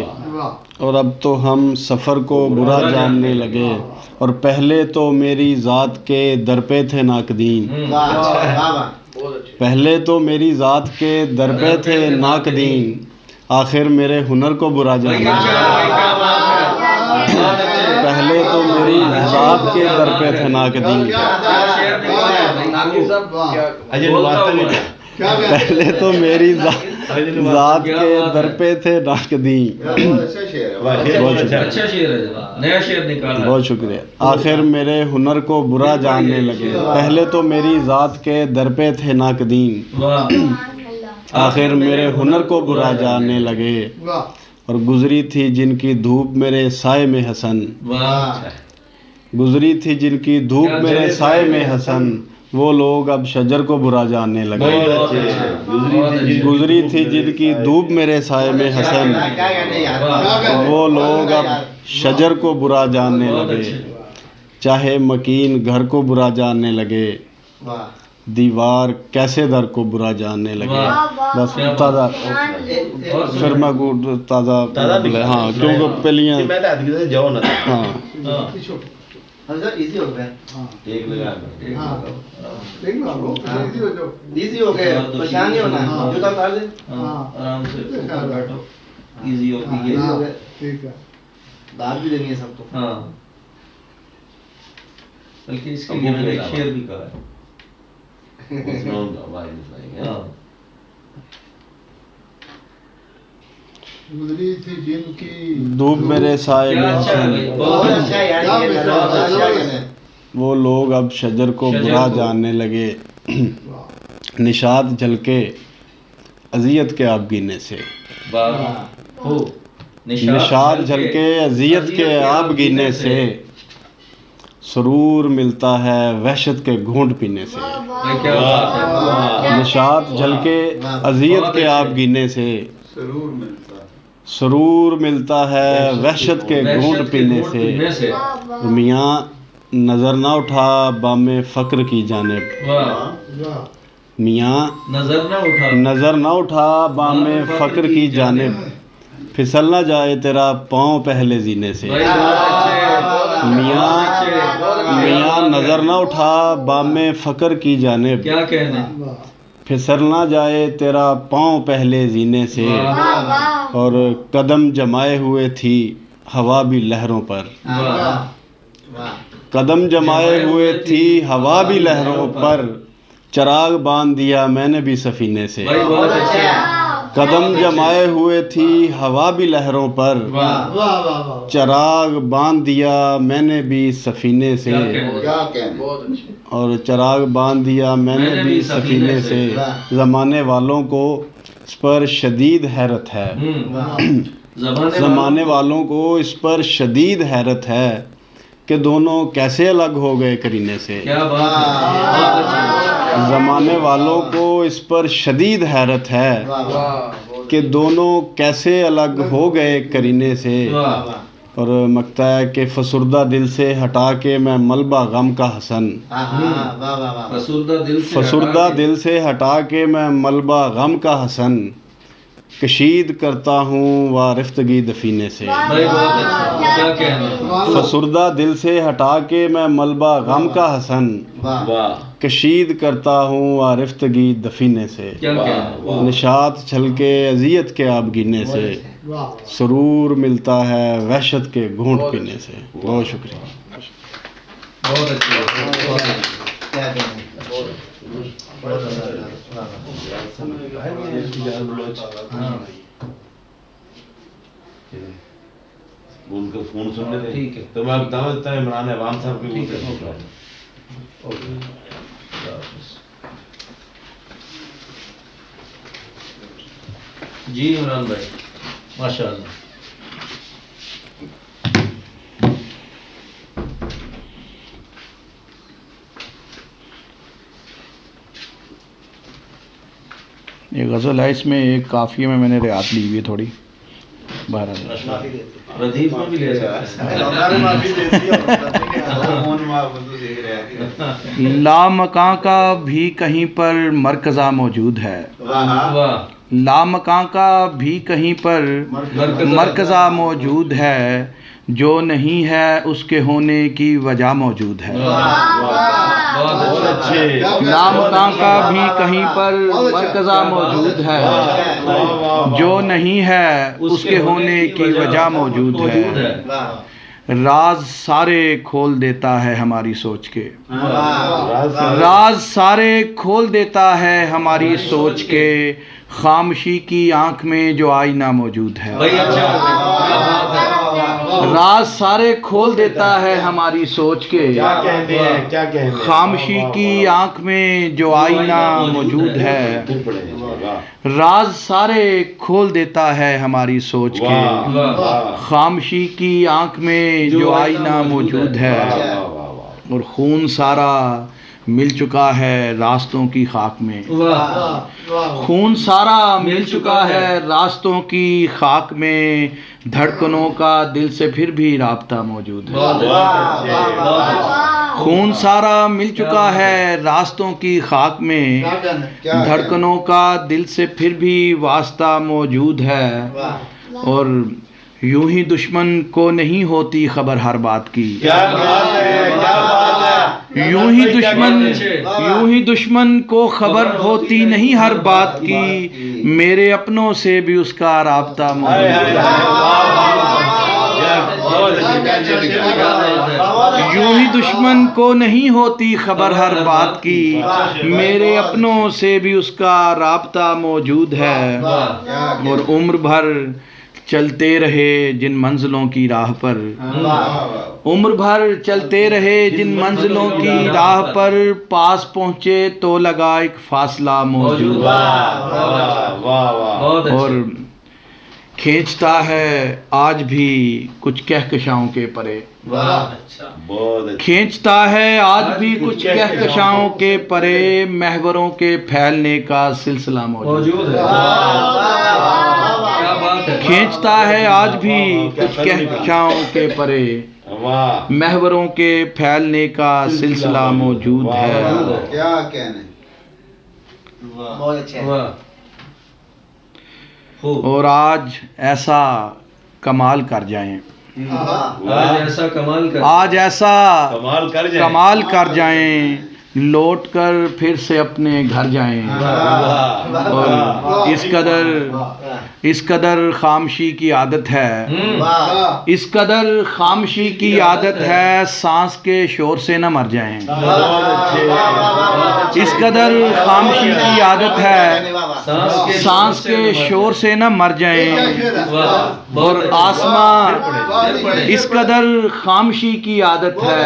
اور اب تو ہم سفر کو برا جاننے لگے، اور پہلے تو میری ذات کے در پہ تھے ناقدین، پہلے تو میری ذات کے در پہ تھے ناقدین، آخر میرے ہنر کو برا جاننے لگے، پہلے تو میری ذات کے در پہ تھے ناقدین، پہلے تو میری ذات کے در پہ تھے ناقدین، اچھا شعر ہے، نیا شعر نکالا، بہت شکریہ، آخر میرے ہنر کو برا جاننے لگے، پہلے تو میری ذات کے در پہ تھے ناقدین، آخر میرے ہنر کو برا جاننے لگے، اور گزری تھی جن کی دھوپ میرے سائے میں حسن، گزری تھی جن کی دھوپ میرے سائے میں حسن، وہ لوگ اب شجر کو برا جاننے لگے، گزری تھی جن کی دھوپ میرے سائے میں حسن، وہ لوگ اب شجر کو برا جاننے لگے، چاہے مکین گھر کو برا جاننے لگے، دیوار کیسے در کو برا جاننے لگے۔ بس تازہ پھر میں تازہ ہاں کیونکہ پہلیاں ہاں ایزی ہو گیا، ایزی ہو گیا، پریشان نہیں ہونا، جوتا اتار دے، آرام سے بیٹھو، ایزی ہوتی ہے، ٹھیک ہے، دار بھی دینی ہے سب کو۔ ہاں بلکہ اس کے لیے میں نے ایک شعر بھی کہا ہے۔ ہاں گزری تھی جن کی دھوپ میرے سائے میں حسن، وہ لوگ اب شجر کو برا جاننے لگے، نشاط جھلکے اذیت کے آب گینے سے، نشاط جھلکے اذیت کے آب گینے سے، سرور ملتا ہے وحشت کے گھونٹ پینے سے۔ نشاط جھلکے اذیت کے آب گینے سے، سرور ملتا ہے وحشت کے گھونٹ پینے سے، میاں نظر نہ اٹھا بام فقر کی جانب، میاں نظر نہ اٹھا بام فقر کی جانب، پھسل نہ جائے تیرا پاؤں پہلے زینے سے، میاں نظر نہ اٹھا بام فقر کی جانب، کیا کہنا، پھسل نہ جائے تیرا پاؤں پہلے زینے سے، اور قدم جمائے ہوئے تھی ہوا بھی لہروں پر، قدم جمائے ہوئے تھی ہوا بھی لہروں پر، چراغ باندھ دیا میں نے بھی سفینے سے، قدم جمائے ہوئے تھی ہوا بھی لہروں پر، چراغ باندھ دیا میں نے بھی سفینے سے، اور چراغ باندھ دیا میں نے بھی سفینے سے، زمانے والوں کو اس پر شدید حیرت ہے، زمانے والوں کو اس پر شدید حیرت ہے کہ دونوں کیسے الگ ہو گئے کرینے سے، زمانے والوں کو اس پر شدید حیرت ہے کہ دونوں کیسے الگ ہو گئے کرینے سے، اور مکتا ہے کہ فسردہ دل سے ہٹا کے میں ملبہ غم کا حسن، فسردہ دل سے ہٹا کے میں ملبہ غم کا حسن، کشید کرتا ہوں وارفتگی دفینے سے، فسردہ دل سے ہٹا کے میں ملبہ غم کا حسن، کشید کرتا ہوں وارفتگی دفینے سے، نشاط چھلکے اذیت کے آب گینے سے، سرور ملتا ہے وحشت کے گھونٹ پینے سے۔ بہت شکریہ۔ بہت اچھا، ان کا فون سن لے، ٹھیک ہے، تو میں بتا دیتا ہوں عمران عوام صاحب کے ٹھیک ہے، جی عمران بھائی ماشاء اللہ۔ یہ غزل ہے، اس میں ایک قافیے میں نے رعایت لی ہوئی ہے تھوڑی، بہرحال ردیف میں بھی لے لامکاں کا بھی کہیں پر مرکزہ موجود ہے، لامکاں کا بھی کہیں پر مرکزہ موجود ہے، جو نہیں ہے اس کے ہونے کی وجہ موجود ہے، لامکاں کا بھی کہیں پر مرکزہ موجود ہے، جو نہیں ہے اس کے ہونے کی وجہ موجود ہے، راز سارے کھول دیتا ہے ہماری سوچ کے، راز سارے کھول دیتا ہے ہماری سوچ کے، خاموشی کی آنکھ میں جو آئینہ موجود ہے، راز سارے کھول دیتا ہے ہماری سوچ کے، خاموشی کی آنکھ میں جو آئینہ موجود ہے، راز سارے کھول دیتا ہے ہماری سوچ کے، خاموشی کی آنکھ میں جو آئینہ موجود ہے، اور خون سارا مل چکا ہے راستوں کی خاک میں، خون سارا مل چکا ہے راستوں کی خاک میں، دھڑکنوں کا دل سے پھر بھی رابطہ موجود ہے۔ خون سارا مل چکا ہے راستوں کی خاک میں، دھڑکنوں کا دل سے پھر بھی واسطہ موجود ہے، اور یوں ہی دشمن کو نہیں ہوتی خبر ہر بات کی، یوں ہی دشمن کو خبر ہوتی نہیں ہر بات کی، میرے اپنوں سے بھی اس کا رابطہ موجود ہے۔ یوں ہی دشمن کو نہیں ہوتی خبر ہر بات کی، میرے اپنوں سے بھی اس کا رابطہ موجود ہے، اور عمر بھر چلتے رہے جن منزلوں کی راہ پر، عمر بھر چلتے رہے جن منزلوں کی راہ پر، پاس پہنچے تو لگا ایک فاصلہ موجود ہے، اور کھینچتا ہے آج بھی کچھ کہکشاؤں کے پرے، کھینچتا ہے آج بھی کچھ کہکشاؤں کے پرے، محوروں کے پھیلنے کا سلسلہ موجود ہے، کھینچتا ہے آج بھی کچھ کہکشاؤں کے پرے، محوروں کے پھیلنے کا سلسلہ موجود ہے۔ کیا کہنے، بہت اچھا۔ اور آج ایسا کمال کر جائیں، آج ایسا کمال کر جائیں، لوٹ کر پھر سے اپنے گھر جائیں، اور اس قدر خاموشی کی عادت ہے، اس قدر خاموشی کی عادت ہے، سانس کے شور سے نہ مر جائیں، اس قدر خاموشی کی عادت ہے، سانس کے شور سے نہ مر جائیں، اور آسمان، اس قدر خاموشی کی عادت ہے،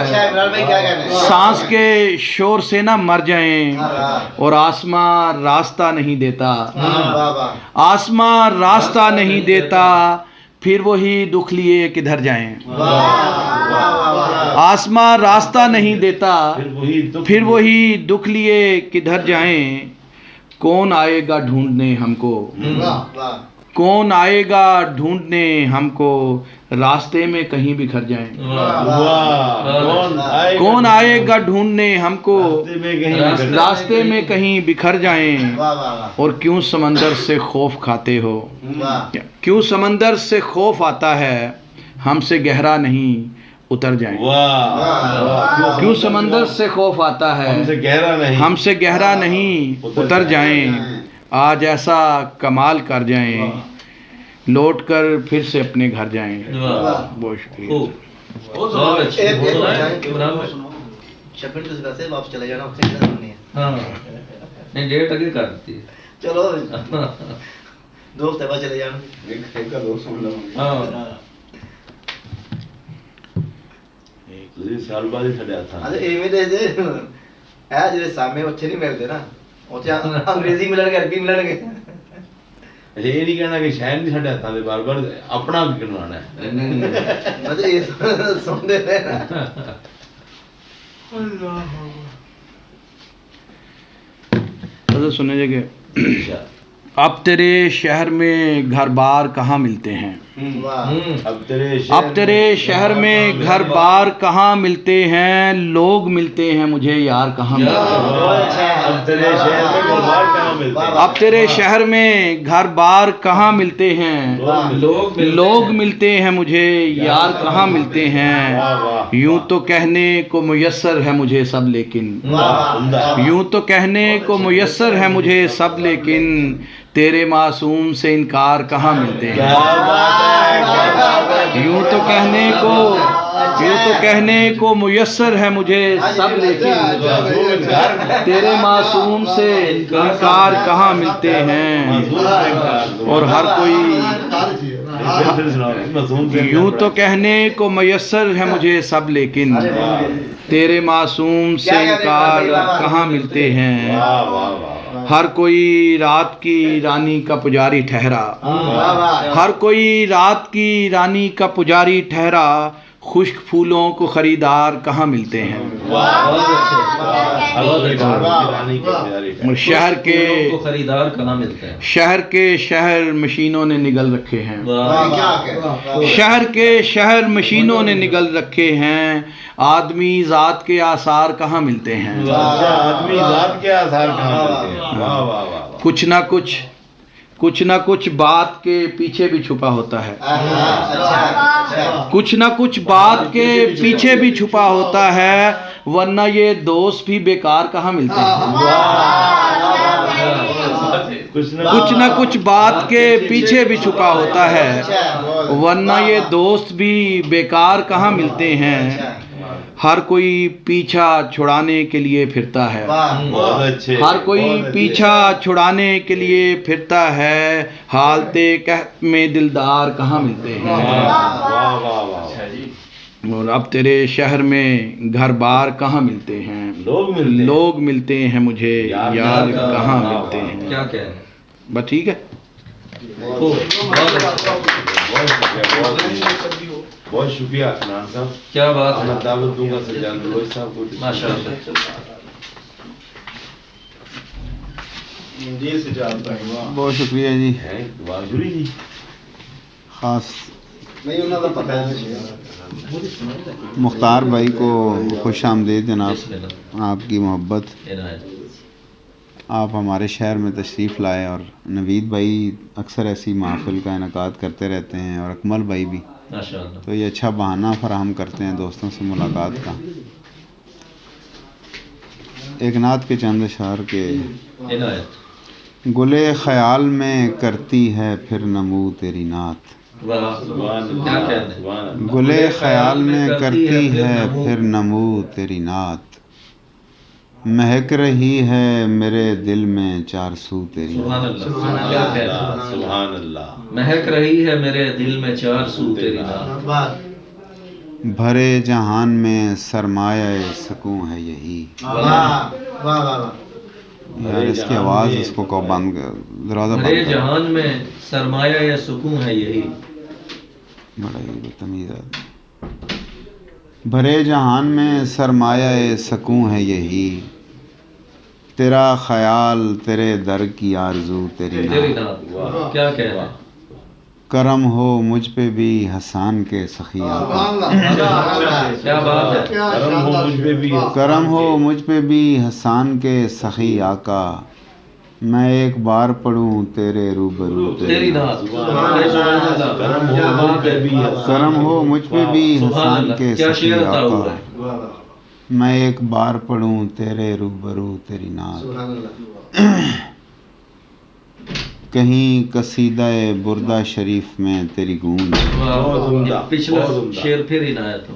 سانس کے شور سے نہ مر جائیں، اور آسمان راستہ نہیں دیتا، آسمان راستہ نہیں دیتا، پھر وہی دکھ لیے کدھر جائیں، آسمان راستہ نہیں دیتا، پھر وہی دکھ لیے کدھر جائیں، کون آئے گا ڈھونڈنے ہم کو، کون آئے گا ڈھونڈنے ہم کو، راستے میں کہیں بکھر جائیں، کون آئے گا ڈھونڈنے ہم کو، راستے میں کہیں بکھر جائیں، اور کیوں سمندر سے خوف کھاتے ہو، کیوں سمندر سے خوف آتا ہے، ہم سے گہرا نہیں اتر جائیں، کیوں سمندر سے خوف آتا ہے، ہم سے گہرا نہیں اتر جائیں، آج ایسا کمال کر جائیں، لوٹ کر پھر سے اپنے گھر جائیں۔ بہت شکریہ۔ واپس چلے جانا، نہیں ڈیٹ اگلی کر دیتی ہے، چلو دو ہفتے بعد چلے جانا۔ سال بعد ہی چڑیا تھا، جی سامنے اچھے نہیں ملتے نا، انگریزی ملن گے، عربی ملن گے، یہ نہیں کہنا کہ شہر نہیں چڑیا تھا، بار بار اپنا بھی کنوانا ہے، سنتے رہے نا۔ سننے جگہ اب تیرے شہر میں گھر بار کہاں ملتے ہیں، اب تیرے شہر میں گھر بار کہاں ملتے ہیں، لوگ ملتے ہیں مجھے یار کہاں ملتے ہیں، اب تیرے شہر میں گھر بار کہاں ملتے ہیں، لوگ ملتے ہیں مجھے یار کہاں ملتے ہیں، یوں تو کہنے کو میسر ہے مجھے سب لیکن، یوں تو کہنے کو میسر ہے مجھے سب لیکن، تیرے معصوم سے انکار کہاں ملتے ہیں، یوں تو کہنے کو میسر ہے مجھے سب لیکن، تیرے معصوم سے انکار کہاں ملتے ہیں، اور ہر کوئی یوں تو کہنے کو میسر ہے مجھے سب لیکن، تیرے معصوم سے انکار کہاں ملتے ہیں، ہر کوئی رات کی رانی کا پجاری ٹھہرا، ہر کوئی رات کی رانی کا پجاری ٹھہرا، خشک پھولوں کو خریدار کہاں ملتے ہیں؟ اور شہر کے کو خریدار کہاں ملتے ہیں؟ شہر کے شہر مشینوں نے نگل رکھے ہیں، شہر کے شہر مشینوں نے نگل رکھے ہیں، آدمی ذات کے آثار کہاں ملتے ہیں؟ آدمی ذات کے آثار کہاں ملتے ہیں؟ واہ واہ واہ۔ کچھ نہ کچھ بات کے پیچھے بھی چھپا ہوتا ہے، کچھ نہ کچھ بات کے پیچھے بھی چھپا ہوتا ہے، ورنہ یہ دوست بھی بیکار کہاں ملتے ہیں؟ کچھ نہ کچھ بات کے پیچھے بھی چھپا ہوتا ہے، ورنہ یہ دوست بھی بیکار کہاں ملتے ہیں، ہر کوئی پیچھا چھڑانے کے لیے پھرتا ہے، ہر کوئی پیچھا چھڑانے کے لیے پھرتا ہے، حالت قحط میں دلدار کہاں ملتے ہیں؟ اور اب تیرے شہر میں گھر بار کہاں ملتے ہیں؟ لوگ ملتے ہیں مجھے، یار کہاں ملتے ہیں؟ کیا کہہ رہے ہیں؟ بس ٹھیک ہے۔ بہت شکریہ عدنان صاحب، کیا بات میں ہے، دعوت دوں گا سجاد بلوچ صاحب کو۔ ماشاء اللہ۔ بہت شکریہ جی، واجوری جی، خاص مختار بھائی کو خوش آمدید جناب، آپ کی محبت، آپ ہمارے شہر میں تشریف لائے، اور نوید بھائی اکثر ایسی محافل کا انعقاد کرتے رہتے ہیں، اور اکمل بھائی بھی، ماشاء اللہ۔ تو یہ اچھا بہانہ فراہم کرتے ہیں دوستوں سے ملاقات کا۔ ایک نعت کے چند اشعار کے، عنایت۔ گلے خیال میں کرتی ہے پھر نمو تیری نعت، کیا کہتے ہیں؟ گلے خیال میں کرتی ہے پھر نمو تیری نعت، مہک رہی ہے میرے دل میں چار سو تیری سبحان نعت، اللہ، کیا کہتے ہیں؟ سبحان اللہ۔ مہک رہی ہے میرے دل میں چار سو تیری نعت، بھرے جہان میں سرمایہ سکون ہے یہی۔ یار اس کی آواز اس کو بند کر، دروازہ بھرے بند کر، جہان میں سرمایہ یا سکون ہے یہی، بڑا ہی بدتمیز ہے۔ بھرے جہان میں سرمایہ سکون ہے یہی، تیرا خیال تیرے در کی آرزو تیری تیری نعت، نعت۔ کیا کہتے ہیں؟ کرم ہو مجھ پہ بھی حسان کے سخی آقا، کیا بات ہے؟ کرم ہو مجھ پہ بھی، کرم ہو مجھ پہ بھی حسان کے سخی آقا، میں ایک بار پڑھوں تیرے روبرو تیری نعت۔ سبحان اللہ، کرم کیا ہو مجھ بات پہ ہے، بھی، کرم ہو مجھ پہ بھی سبحان حسان اللہ، کے کیا سخی شعر عطا ہوا آقا، ہے۔ میں ایک بار پڑھوں تیرے روبرو تیری نعت، کہیں قصیدہ بردہ شریف میں تیری گونج، پچھلا شعر پھر عنایت ہو۔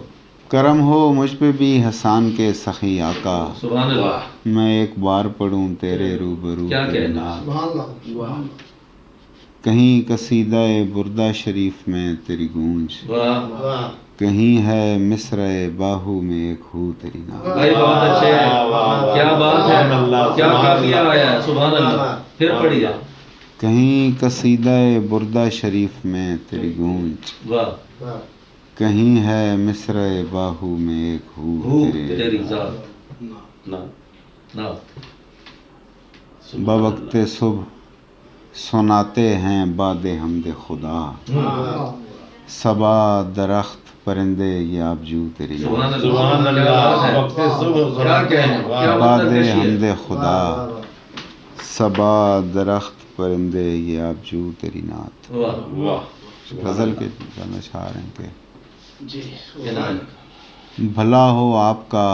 کرم ہو مجھ پہ بھی حسان کے سخی آقا، سبحان اللہ، میں ایک بار پڑھوں تیرے روبرو کیا تیری کہنا؟ نعت، کہیں قصیدہ بردہ شریف میں تیری گونج، واہ کہیں ہے مصر باہو میں ایک ہو تیری نعت، بھائی، بہت اچھے ہیں، کیا بات ہے، کیا قافیہ آیا ہے، سبحان اللہ۔ پھر پڑھیے۔ کہیں قصیدہ بردہ شریف میں تیری گونج، واہ، کہیں ہے مصر باہو میں ایک ہو تیری تیری ذات، نعت۔ بوقت صبح سناتے ہیں باد حمد خدا، صبا درخت پرندے یہ آبجو تیری نعت، سبحان اللہ، وقت صبح کیا کہنا، کیا باد مطلب ہے؟ حمد خدا، صبا درخت پرندے یہ آبجو تیری نعت۔ واہ واہ، غزل کے چند اشعار ہیں کہ عنایت۔ بھلا ہو آپ کا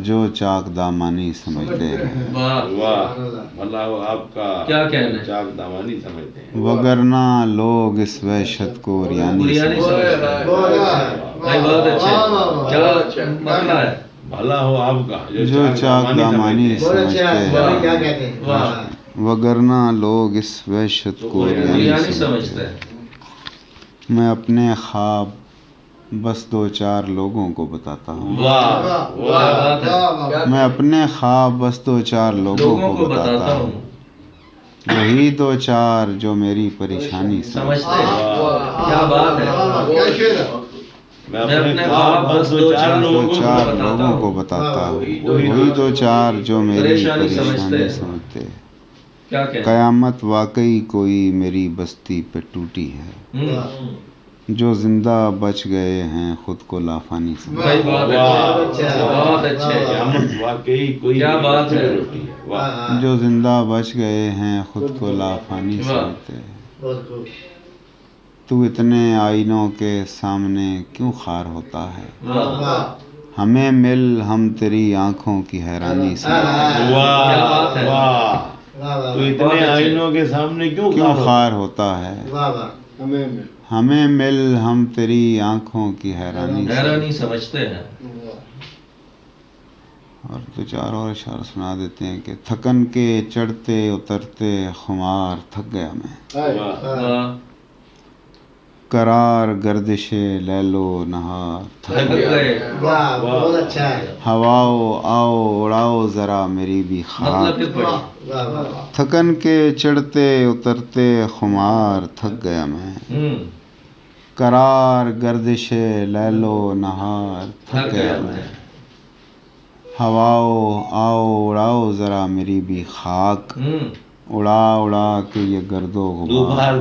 جو چاک دامانی سمجھتے ہیں، واہ، واہ، اللہ ہو آپ کا کیا کہنا ہے؟ چاک دامانی سمجھتے ہیں، وگرنہ لوگ اس وحشت کو ریانی بریانی سمجھتے ہیں، سمجھتا ہے۔ بھائی بہت اچھے، کیا مسئلہ ہے؟ بھلا ہو آپ کا جو چاک دامانی سمجھتے ہیں، واہ، وگرنہ لوگ اس وحشت کو ریانی بریانی سمجھتے سمجھتا ہیں۔ ہے۔ میں اپنے خواب بس دو چار لوگوں کو بتاتا ہوں، واہ کیا بات ہے، میں اپنے خواب بس دو چار لوگوں کو بتاتا ہوں، وہی دو چار جو میری پریشانی سمجھتے ہیں، کیا بات ہے۔ میں اپنے خواب بس دو چار لوگوں کو بتاتا ہوں، وہی دو چار جو میری پریشانی پریشانی سمجھتے۔ کیا کہیں؟ قیامت واقعی کوئی میری بستی پہ ٹوٹی ہے، جو زندہ بچ گئے ہیں خود کو لافانی سمجھتے۔ بھائی بہت اچھے، بہت اچھے، قیامت واقعی کوئی کیا بات ہے، جو زندہ بچ گئے ہیں خود کو لافانی سمجھتے۔ تو اتنے آئینوں کے سامنے کیوں خار ہوتا ہے، ہمیں مل ہم تیری آنکھوں کی حیرانی سمجھتے۔ واہ واہ، تو اتنے آئینوں کے سامنے کیوں خار ہوتا ہے، ہمیں مل ہم تیری آنکھوں کی حیرانی سمجھتے ہیں۔ اور دو چار اور اشعار سنا دیتے ہیں کہ تھکن کے چڑھتے اترتے خمار تھک گیا میں، قرار گردش لیل و نہار تھک گیا، ہواؤ آؤ اڑاؤ ذرا میری بھی خاک، تھکن کے چڑھتے اترتے خمار تھک گیا میں، قرار گردش لیل و نہار تھک گیا میں، ہواؤ آؤ اڑاؤ ذرا میری بھی خاک، اڑا اڑا کے یہ گرد و غبار،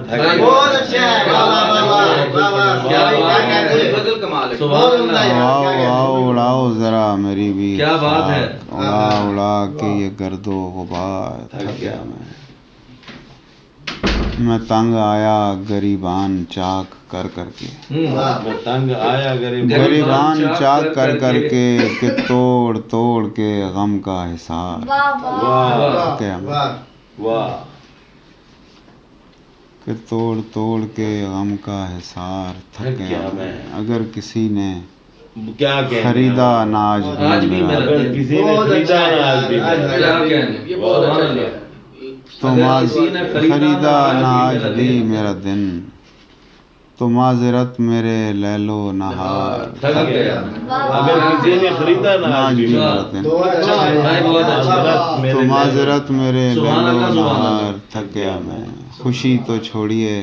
ہواؤ آؤ اڑاؤ ذرا میری بھی خاک، اڑا اڑا کے یہ گرد و غبار تھک گیا میں تنگ آیا گریبان چاک کر کر کے، میں تنگ آیا گریبان چاک کر کر کے کہ توڑ توڑ کے غم کا حصار تھک گیا میں، واہ، کہ توڑ توڑ کے غم کا حصار تھک گیا میں، اگر کسی نے کیا کہیں خریدا ناج بھی میرا اگر کسی نے خریدا ناج بھی خریدا ناج بھی میرا دن، تو معذرت میرے لیل و نہار اگر کسی نے خریدا ناج بھی میرا دن، تو معذرت میرے لیل و نہار تھک گیا میں، خوشی تو چھوڑیے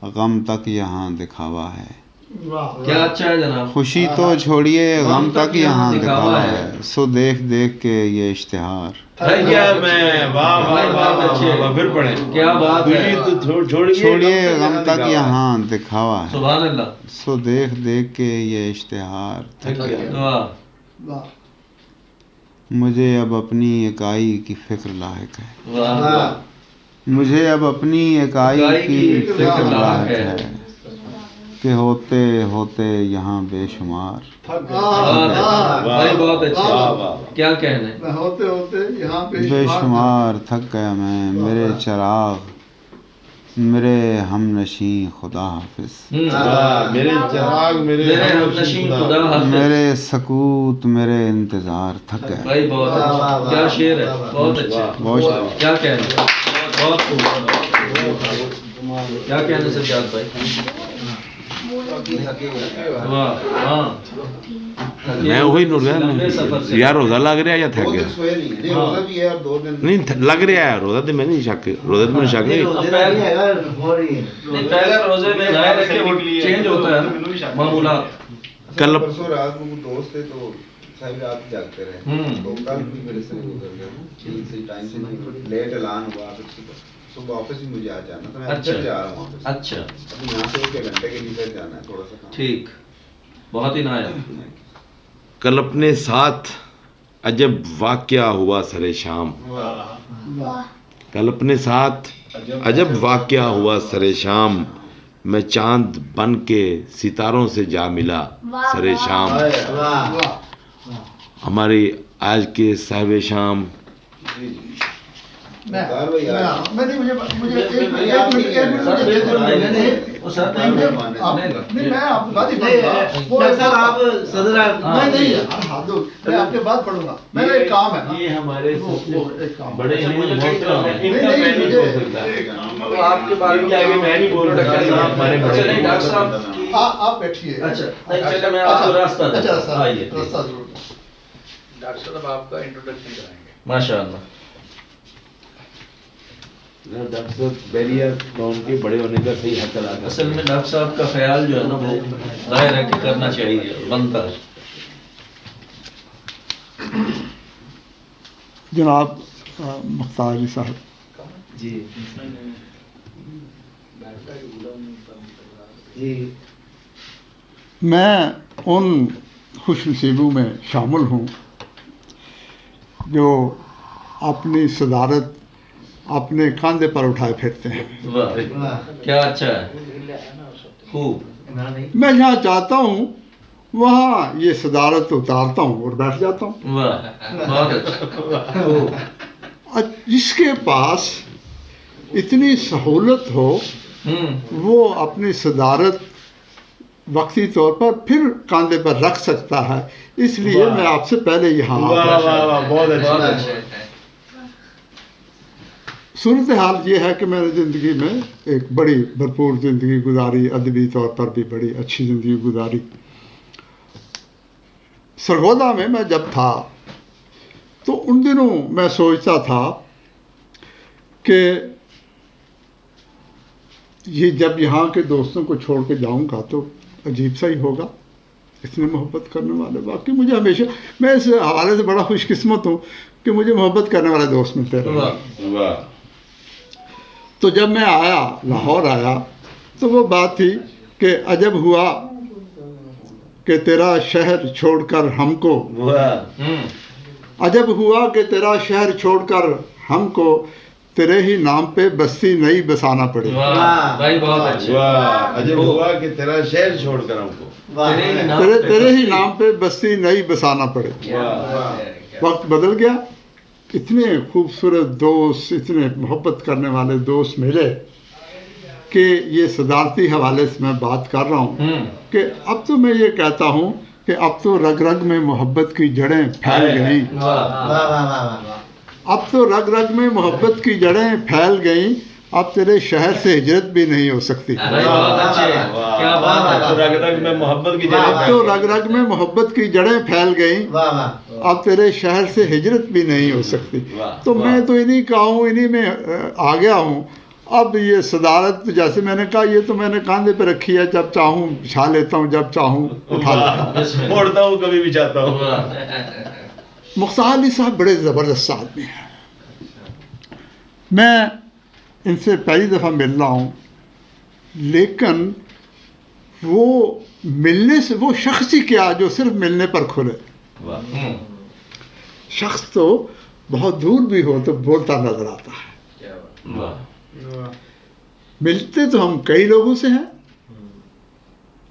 غم تک یہاں دکھاوا ہے، کیا اچھا ہے جناب، خوشی تو چھوڑیے غم تک یہاں دکھاوا ہے، سو دیکھ دیکھ کے یہ اشتہار تھک گیا میں، واہ واہ واہ، پھر پڑھیں، کیا بات ہے، تو چھوڑیے غم تک یہاں دکھاوا ہے، سبحان اللہ، سو دیکھ دیکھ کے یہ اشتہار تھک گیا، واہ مجھے اب اپنی اکائی کی فکر لاحق ہے، واہ، مجھے اب اپنی اکائی کی فکر لاحق ہے، کہ ہوتے ہوتے یہاں بے شمار بھائی بہت اچھا، کیا کہنے، ہوتے ہوتے یہاں بے شمار تھک گیا میں، میرے چراغ میرے ہم نشیں خدا حافظ، میرے چراغ میرے ہمنشین خدا حافظ، میرے سکوت میرے انتظار تھک گیا، بھائی بہت اچھا، کیا شعر ہے، بہت اچھا، بہت کیا کہنے، بہت خوب، کیا کہنے سجاد بھائی، میں وہی نور گیا یار، روزہ لگ رہا یا تھک گیا، نہیں لگ رہا ہے روزہ، تو میں نہیں شک، روزہ تو میں شک نہیں، پہلے روزے میں ظاہر ہے کہ وہ چینج ہوتا ہے معمولات، کل پرسوں رات میں دوست تھے تو ساری رات جاگتے رہے، تو کل بھی میرے سے گزر گیا، ٹھیک سے ٹائم سے نہیں، لیٹ اعلان ہوا، صبح آفس بھی مجھے آ جانا تھا، میں پھر جا رہا ہوں آفس، اچھا، ابھی یہاں سے 1 گھنٹے کے لیے پھر جانا ہے تھوڑا سا کام، ٹھیک، بہت ہی نایاب، کل اپنے ساتھ عجب واقعہ ہوا سر شام، کل اپنے ساتھ عجب واقعہ ہوا سر شام، میں چاند بن کے ستاروں سے جا ملا سر شام، ہماری آج کے صاحب شام یہ ہمارے بڑے آپ کے بارے میں آگے میں نہیں بول رہا، ہمارے بڑے ڈاکٹر صاحب آپ بیٹھیے، اچھا میں آپ کو راستہ آئیے، ڈاکٹر صاحب آپ کا انٹروڈکشن کرائیں گے، ماشاء اللہ، ڈاکٹر صاحب بیریئر تو ان کے بڑے ہونے کا صحیح حق ادا کرتے اصل میں ڈاکٹر صاحب کا خیال جو ہے نا وہ ظاہر ہے کہ کرنا چاہیے، بنتا ہے. جناب مختار علی صاحب، جی میں ان خوش نصیبوں میں شامل ہوں جو اپنی صدارت اپنے کاندھے پر اٹھائے پھرتے ہیں. واہ کیا اچھا ہے، خوب. میں جہاں چاہتا ہوں وہاں یہ صدارت اتارتا ہوں اور بیٹھ جاتا ہوں. واہ بہت اچھا، خوب. جس کے پاس اتنی سہولت ہو وہ اپنی صدارت وقتی طور پر پھر کاندھے پر رکھ سکتا ہے. اس لیے میں آپ سے پہلے یہاں بہت اچھا. صورتحال یہ ہے کہ میں نے زندگی میں ایک بڑی بھرپور زندگی گزاری، ادبی طور پر بھی بڑی اچھی زندگی گزاری. سرگودا میں جب تھا تو ان دنوں میں سوچتا تھا کہ یہ جب یہاں کے دوستوں کو چھوڑ کے جاؤں گا تو عجیب سا ہی ہوگا، اتنے محبت کرنے والے. باقی مجھے ہمیشہ، میں اس حوالے سے بڑا خوش قسمت ہوں کہ مجھے محبت کرنے والے دوست ملتے رہے. تو جب میں آیا، لاہور آیا، تو وہ بات تھی کہ عجب ہوا کہ تیرا شہر چھوڑ کر ہم کو، عجب ہوا کہ تیرا شہر چھوڑ کر ہم کو تیرے ہی نام پہ بستی نئی بسانا پڑی. بھائی بہت اچھا. عجب ہوا کہ تیرا شہر چھوڑ کر ہم کو تیرے ہی نام پہ بستی نئی بسانا پڑے. وقت بدل گیا، اتنے خوبصورت دوست، اتنے محبت کرنے والے دوست ملے کہ یہ صدارتی حوالے سے میں بات کر رہا ہوں کہ اب تو میں یہ کہتا ہوں کہ اب تو رگ رگ میں محبت کی جڑیں پھیل گئیں. اب تو رگ رگ میں محبت کی جڑیں پھیل گئیں، اب تیرے شہر سے ہجرت بھی نہیں ہو سکتی. رگ رگ میں محبت کی اب تو رگ رگ میں محبت کی جڑیں پھیل گئیں، اب تیرے شہر سے ہجرت بھی نہیں ہو سکتی. تو میں تو انہی کا ہوں، انہی میں آ گیا ہوں. اب یہ صدارت جیسے میں نے کہا یہ تو میں نے کاندھے پہ رکھی ہے، جب چاہوں بچھا لیتا ہوں، جب چاہوں اٹھا لیتا ہوں، موڑتا ہوں کبھی بھی چاہتا ہوں. مختار علی صاحب بڑے زبردست آدمی ہیں. میں ان سے پہلی دفعہ مل رہا ہوں، لیکن وہ ملنے سے، وہ شخص ہی کیا جو صرف ملنے پر کھلے. شخص تو بہت دور بھی ہو تو بولتا نظر آتا ہے. ملتے تو ہم کئی لوگوں سے ہیں،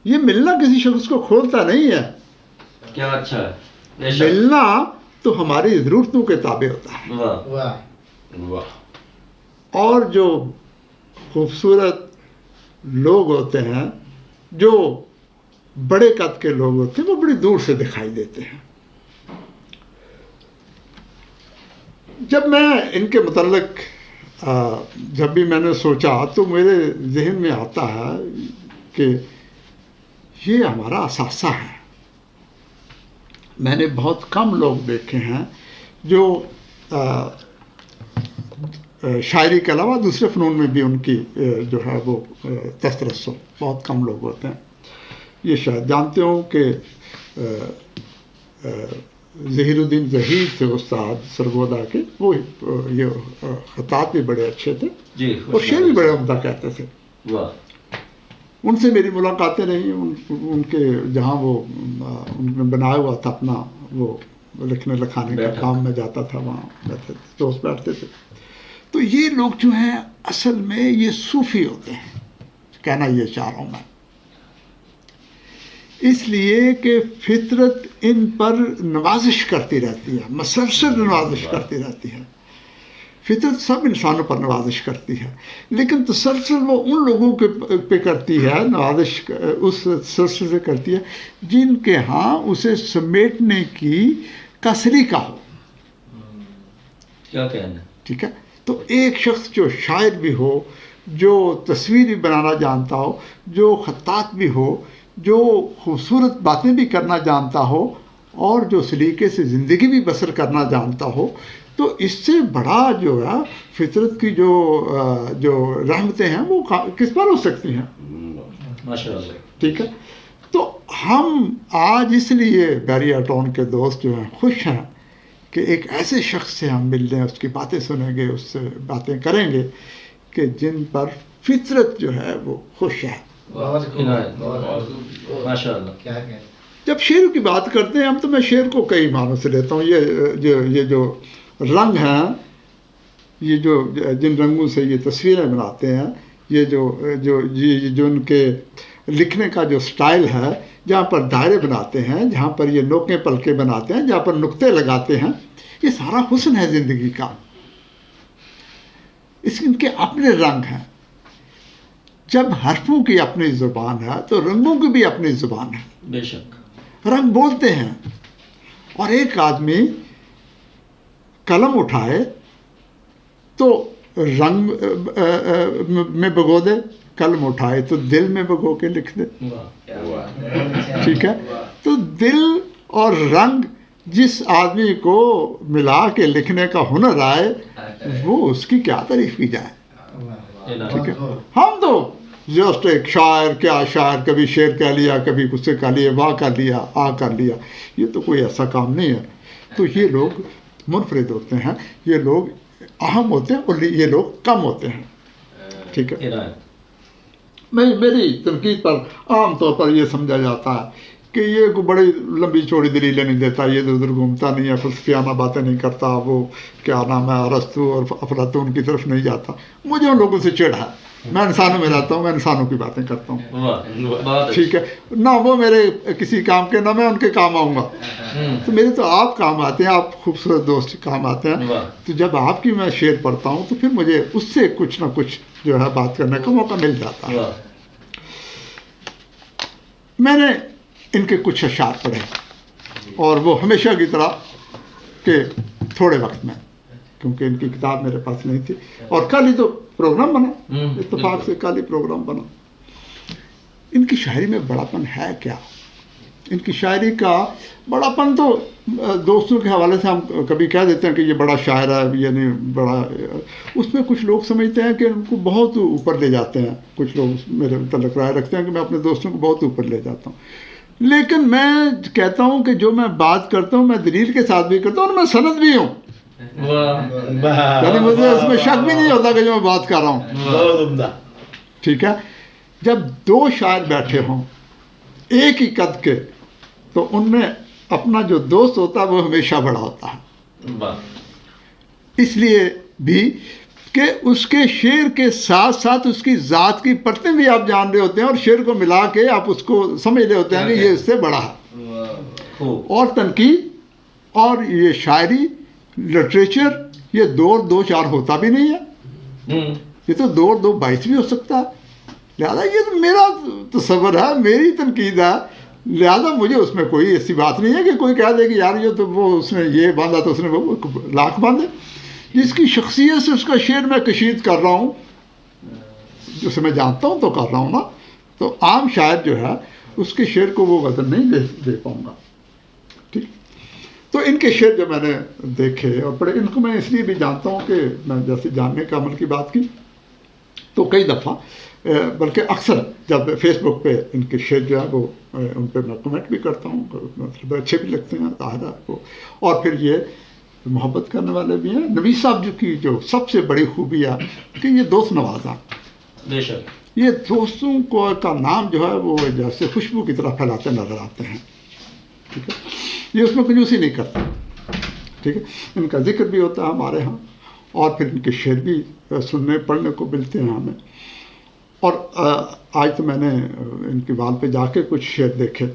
یہ ملنا کسی شخص کو کھولتا نہیں ہے. کیا اچھا ہے، ملنا تو ہماری ضرورتوں کے تابع ہوتا ہے. اور جو خوبصورت لوگ ہوتے ہیں، جو بڑے قد کے لوگ ہوتے ہیں، وہ بڑی دور سے دکھائی دیتے ہیں. جب میں ان کے متعلق جب بھی میں نے سوچا تو میرے ذہن میں آتا ہے کہ یہ ہمارا اثاثہ ہے. میں نے بہت کم لوگ دیکھے ہیں جو شاعری کے علاوہ دوسرے فنون میں بھی ان کی جو ہے وہ دسترس ہو. بہت کم لوگ ہوتے ہیں. یہ شاید جانتے ہوں کہ ظہیر الدین ظہیر تھے استاد سرگودا کے، وہ یہ خطاط بھی بڑے اچھے تھے اور شعر بھی بڑے عمدہ کہتے تھے. ان سے میری ملاقاتیں رہی. ان کے جہاں وہ ان نے بنایا ہوا تھا اپنا وہ لکھنے لکھانے کا کام میں جاتا تھا، وہاں بیٹھے دوست بیٹھتے تھے. تو یہ لوگ جو ہیں اصل میں یہ صوفی ہوتے ہیں، کہنا یہ چاہ رہا ہوں میں، اس لیے کہ فطرت ان پر نوازش کرتی رہتی ہے، مسلسل نوازش کرتی رہتی ہے. فطرت سب انسانوں پر نوازش کرتی ہے، لیکن تسلسل وہ ان لوگوں کے پہ کرتی ہے، نوازش اس سلسلے سے کرتی ہے جن کے ہاں اسے سمیٹنے کی سلیقہ ہو. کیا کہنا، ٹھیک ہے. تو ایک شخص جو شاعر بھی ہو، جو تصویر بھی بنانا جانتا ہو، جو خطاط بھی ہو، جو خوبصورت باتیں بھی کرنا جانتا ہو، اور جو سلیقے سے زندگی بھی بسر کرنا جانتا ہو، تو اس سے بڑا جو ہے فطرت کی جو رحمتیں ہیں وہ کس پر ہو سکتی ہیں؟ ماشاءاللہ. ٹھیک ہے. تو ہم آج اس لیے بیریا ٹاؤن کے دوست جو ہیں خوش ہیں کہ ایک ایسے شخص سے ہم مل رہے ہیں, اس کی باتیں سنیں گے, اس سے باتیں کریں گے کہ جن پر فطرت جو ہے وہ خوش ہے. ماشاءاللہ. جب شعر کی بات کرتے ہیں ہم, تو میں شعر کو کئی معنوں سے لیتا ہوں. یہ جو رنگ ہیں, یہ جو جن رنگوں سے یہ تصویریں بناتے ہیں, یہ جو ان کے لکھنے کا جو سٹائل ہے, جہاں پر دائرے بناتے ہیں, جہاں پر یہ نوکیں پلکیں بناتے ہیں, جہاں پر نقطے لگاتے ہیں, یہ سارا حسن ہے زندگی کا. ان کے اپنے رنگ ہیں. جب حرفوں کی اپنی زبان ہے تو رنگوں کی بھی اپنی زبان ہے. بے شک. رنگ بولتے ہیں. اور ایک آدمی قلم اٹھائے تو رنگ میں بھگو دے, قلم اٹھائے تو دل میں بھگو کے لکھ دے. ٹھیک ہے. تو دل اور رنگ جس آدمی کو ملا کے لکھنے کا ہنر آئے, وہ اس کی کیا تعریف کی جائے. ٹھیک ہے. ہم تو جسٹ ایک شاعر, کیا شاعر, کبھی شعر کہہ لیا, کبھی کچھ سے کہہ لیا, واہ کر لیا, آ کر لیا. یہ تو کوئی ایسا کام نہیں ہے. تو یہ لوگ منفرد ہوتے ہیں, یہ لوگ اہم ہوتے ہیں, اور یہ لوگ کم ہوتے ہیں. ٹھیک ہے. میری تنقید پر عام طور پر یہ سمجھا جاتا ہے کہ یہ کوئی بڑی لمبی چوڑی دلیلیں نہیں دیتا, یہ ادھر ادھر گھومتا نہیں ہے, فلسفیانہ باتیں نہیں کرتا, وہ کیا نام ہے ارسطو اور افلاطون کی طرف نہیں جاتا. مجھے ان لوگوں سے چڑ ہے. میں انسانوں میں رہتا ہوں, میں انسانوں کی باتیں کرتا ہوں. ٹھیک ہے. نہ وہ میرے کسی کام کے, نہ میں ان کے کام آؤں گا. تو میرے تو آپ کام آتے ہیں, آپ خوبصورت دوست کام آتے ہیں. تو جب آپ کی میں شعر پڑھتا ہوں تو پھر مجھے اس سے کچھ نہ کچھ جو ہے بات کرنے کا موقع مل جاتا ہے. میں نے ان کے کچھ اشعار پڑھے, اور وہ ہمیشہ کی طرح کہ تھوڑے وقت میں, کیونکہ ان کی کتاب میرے پاس نہیں تھی, اور کل ہی تو پروگرام بنا, اتفاق سے کل ہی پروگرام بنا. ان کی شاعری میں بڑا پن ہے کیا؟ ان کی شاعری کا بڑا پن تو دوستوں کے حوالے سے ہم کبھی کہہ دیتے ہیں کہ یہ بڑا شاعر ہے, یعنی بڑا, اس میں کچھ لوگ سمجھتے ہیں کہ ان کو بہت اوپر لے جاتے ہیں. کچھ لوگ میرے متعلق رائے رکھتے ہیں کہ میں اپنے دوستوں کو بہت اوپر لے جاتا ہوں. لیکن میں کہتا ہوں کہ جو میں بات کرتا ہوں میں دلیل کے ساتھ بھی کرتا ہوں, اور میں سند بھی ہوں. یعنی مجھے اس میں شک بھی نہیں ہوتا کہ جو میں بات کر رہا ہوں. ٹھیک ہے. جب دو شاعر بیٹھے ہوں ایک ہی قد کے, تو ان میں اپنا جو دوست ہوتا ہے وہ ہمیشہ بڑا ہوتا ہے. اس لیے بھی کہ اس کے شعر کے ساتھ ساتھ اس کی ذات کی پرتیں بھی آپ جان رہے ہوتے ہیں, اور شعر کو ملا کے آپ اس کو سمجھ رہے ہوتے ہیں کہ یہ اس سے بڑا ہے. اور تنقید اور یہ شاعری, لٹریچر, یہ دو چار ہوتا بھی نہیں ہے, یہ تو 22 بھی ہو سکتا ہے. لہذا یہ تو میرا تصور ہے, میری تنقید ہے. لہذا مجھے اس میں کوئی ایسی بات نہیں ہے کہ کوئی کہہ دے کہ یار یہ تو وہ اس نے یہ باندھا تو اس نے وہ لاکھ باندھے. جس کی شخصیت سے اس کا شعر میں کشید کر رہا ہوں, جسے میں جانتا ہوں تو کر رہا ہوں نا. تو عام شاعر جو ہے اس کے شعر کو وہ وزن نہیں دے پاؤں گا. ٹھیک. تو ان کے شعر جو میں نے دیکھے اور پڑھے, ان کو میں اس لیے بھی جانتا ہوں کہ میں جیسے جاننے کا عمل کی بات کی تو کئی دفعہ, بلکہ اکثر جب فیس بک پہ ان کے شعر جو ہے وہ ان پہ میں کمنٹ بھی کرتا ہوں, مطلب اچھے بھی لگتے ہیں ظاہر کو. اور پھر یہ محبت کرنے والے بھی ہیں. نویس صاحب کی جو سب سے بڑی خوبی ہے کہ یہ دوست نوازا. بے شک. یہ دوستوں کو کا نام جو ہے وہ جیسے خوشبو کی طرح پھیلاتے نظر آتے ہیں. ٹھیک ہے. یہ اس میں کنجوسی نہیں کرتے. ٹھیک ہے. ان کا ذکر بھی ہوتا ہے ہمارے ہاں, اور پھر ان کے شعر بھی سننے پڑھنے کو ملتے ہیں ہمیں. اور آج تو میں نے ان کی وال پہ جا کے کچھ شعر دیکھے.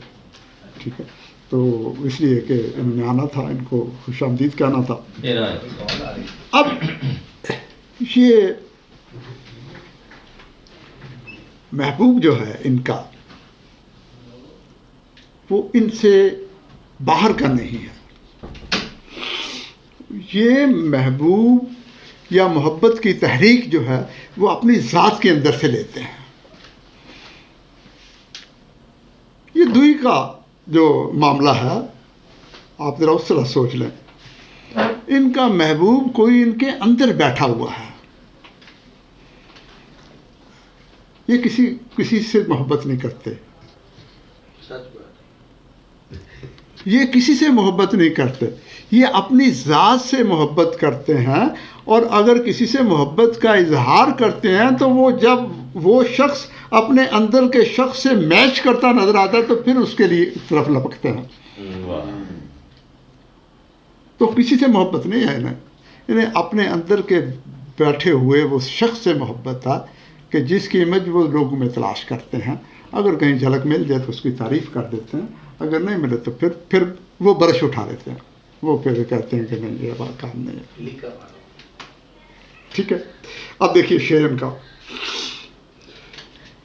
ٹھیک ہے. تو اس لیے کہ انہوں نے آنا تھا, ان کو خوش آمدید کہنا تھا. اب یہ محبوب جو ہے ان کا, وہ ان سے باہر کا نہیں ہے. یہ محبوب یا محبت کی تحریک جو ہے وہ اپنی ذات کے اندر سے لیتے ہیں. یہ دوئی کا جو معاملہ ہے آپ ذرا اس طرح سوچ لیں. ان کا محبوب کوئی ان کے اندر بیٹھا ہوا ہے. یہ کسی سے محبت نہیں کرتے, یہ کسی سے محبت نہیں کرتے, یہ اپنی ذات سے محبت کرتے ہیں. اور اگر کسی سے محبت کا اظہار کرتے ہیں تو وہ جب وہ شخص اپنے اندر کے شخص سے میچ کرتا نظر آتا ہے تو پھر اس کے لیے طرف لپکتے ہیں. تو کسی سے محبت نہیں ہے انہیں اپنے اندر کے بیٹھے ہوئے وہ شخص سے محبت تھا کہ جس کی امیج وہ لوگوں میں تلاش کرتے ہیں. اگر کہیں جھلک مل جائے تو اس کی تعریف کر دیتے ہیں, اگر نہیں ملے تو پھر وہ برش اٹھا لیتے ہیں, وہ پھر کہتے ہیں کہ نہیں یہ بات کام نہیں ہے. ٹھیک ہے. اب دیکھیے شعر ان کا,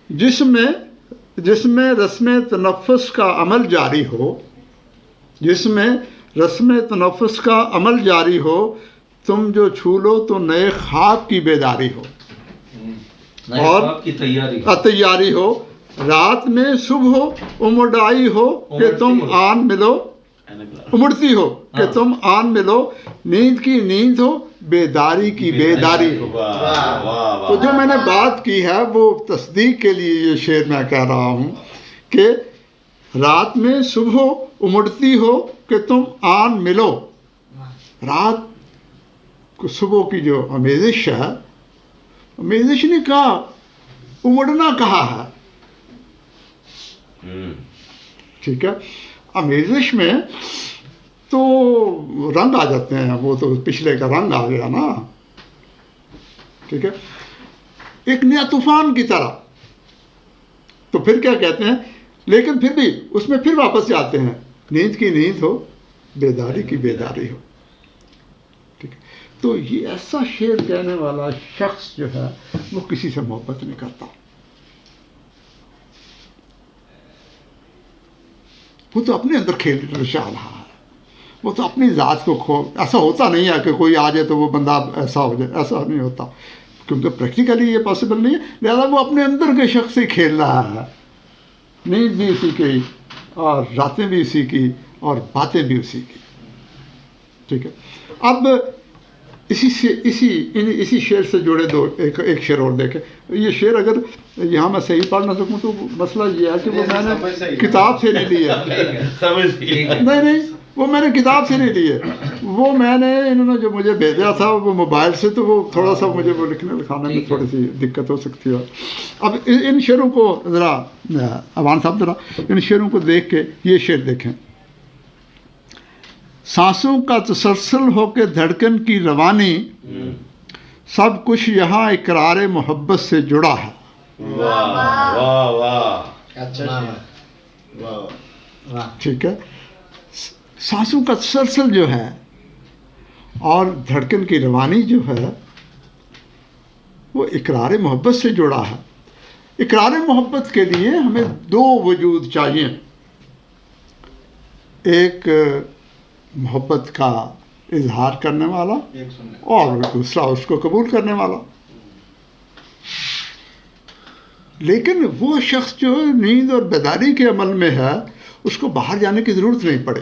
جس میں رسم تنفس کا عمل جاری ہو, جس میں رسم تنفس کا عمل جاری ہو, تم جو چھو لو تو نئے خواب کی بیداری ہو اور تیاری ہو. رات میں صبح امڑائی ہو کہ تم آن ملو, امڑتی ہو کہ تم آن ملو, نیند کی نیند ہو بیداری کی بیداری ہو. تو جو میں نے بات کی ہے وہ تصدیق کے لیے یہ شعر میں کہہ رہا ہوں کہ رات میں صبح امڑتی ہو کہ تم آن ملو. رات کو صبح کی جو آمیزش ہے, آمیزش نے کہا, امڑنا کہا ہے. ٹھیک ہے. آمیزش میں تو رنگ آ جاتے ہیں, وہ تو پچھلے کا رنگ آ گیا نا. ٹھیک ہے. ایک نیا طوفان کی طرح. تو پھر کیا کہتے ہیں, لیکن پھر بھی اس میں پھر واپس جاتے ہیں, نیند کی نیند ہو بیداری کی بیداری ہو. ٹھیک ہے. تو یہ ایسا شعر کہنے والا شخص جو ہے وہ کسی سے محبت نہیں کرتا. وہ تو اپنے اندر کھیل رچا رہا ہے, وہ تو اپنی ذات کو ایسا ہوتا نہیں ہے کہ کوئی آ جائے تو وہ بندہ ایسا ہو جائے, ایسا نہیں ہوتا, کیونکہ پریکٹیکلی یہ پاسبل نہیں ہے. لہذا وہ اپنے اندر کے شخص سے کھیل رہا ہے. نیند بھی اسی کی اور راتیں بھی اسی کی اور باتیں بھی اسی کی. ٹھیک ہے. اب اسی شعر سے جڑے دو ایک شعر اور دیکھیں. یہ شعر اگر یہاں میں صحیح پڑھ نہ سکوں تو مسئلہ یہ ہے کہ وہ میں نے کتاب سے نہیں لیے, نہیں وہ میں نے کتاب سے نہیں لیے, وہ میں نے انہوں نے جو مجھے بھیجا تھا وہ موبائل سے, تو وہ تھوڑا سا مجھے وہ لکھنے لکھانے میں تھوڑی سی دقت ہو سکتی ہے. اب ان شعروں کو ذرا اوان صاحب ذرا ان شعروں کو دیکھ کے یہ شعر دیکھیں. سانسوں کا تسلسل ہو کے دھڑکن کی روانی, سب کچھ یہاں اقرار محبت سے جڑا ہے. ٹھیک ہے. سانسوں کا تسلسل جو ہے اور دھڑکن کی روانی جو ہے وہ اقرار محبت سے جڑا ہے. اقرار محبت کے لیے ہمیں دو وجود چاہیے, ایک محبت کا اظہار کرنے والا اور دوسرا اس کو قبول کرنے والا. لیکن وہ شخص جو نیند اور بیداری کے عمل میں ہے اس کو باہر جانے کی ضرورت نہیں پڑے.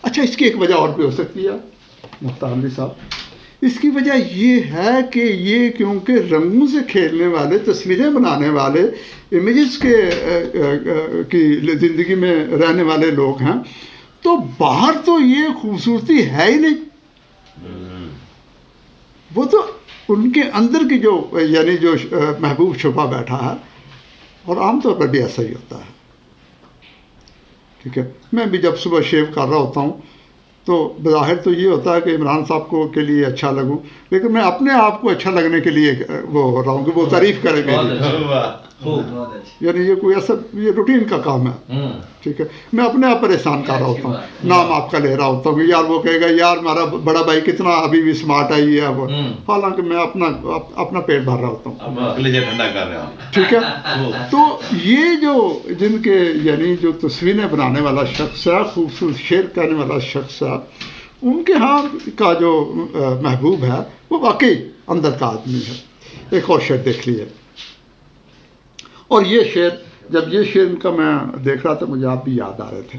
اچھا, اس کی ایک وجہ اور بھی ہو سکتی ہے مختار علی صاحب. اس کی وجہ یہ ہے کہ یہ کیونکہ رنگوں سے کھیلنے والے, تصویریں بنانے والے, امیجز کی زندگی میں رہنے والے لوگ ہیں, تو باہر تو یہ خوبصورتی ہے ہی نہیں. وہ تو ان کے اندر کی جو یعنی جو محبوب چھپا بیٹھا ہے, اور عام طور پر بھی ایسا ہی ہوتا ہے. ٹھیک ہے. میں بھی جب صبح شیو کر رہا ہوتا ہوں تو بظاہر تو یہ ہوتا ہے کہ عمران صاحب کو کے لیے اچھا لگوں, لیکن میں اپنے آپ کو اچھا لگنے کے لیے وہ ہو رہا ہوں کہ وہ تعریف کرے میری. یعنی یہ کوئی ایسا یہ روٹین کا کام ہے. ٹھیک ہے. میں اپنے آپ پر احسان کر رہا ہوتا ہوں, نام آپ کا لے رہا ہوتا ہوں کہ یار وہ کہے گا یار ہمارا بڑا بھائی کتنا ابھی بھی اسمارٹ آئی ہے وہ, حالانکہ میں اپنا پیٹ بھر رہا ہوتا ہوں. ٹھیک ہے. تو یہ جو جن کے یعنی جو تصویریں بنانے والا شخص ہے, خوبصورت شعر کہنے والا شخص ہے, ان کے ہاں کا جو محبوب ہے وہ واقعی اندر کا آدمی ہے. ایک اور شعر دیکھ لیجیے. اور یہ شعر, جب یہ شعر ان کا میں دیکھ رہا تھا مجھے آپ بھی یاد آ رہے تھے.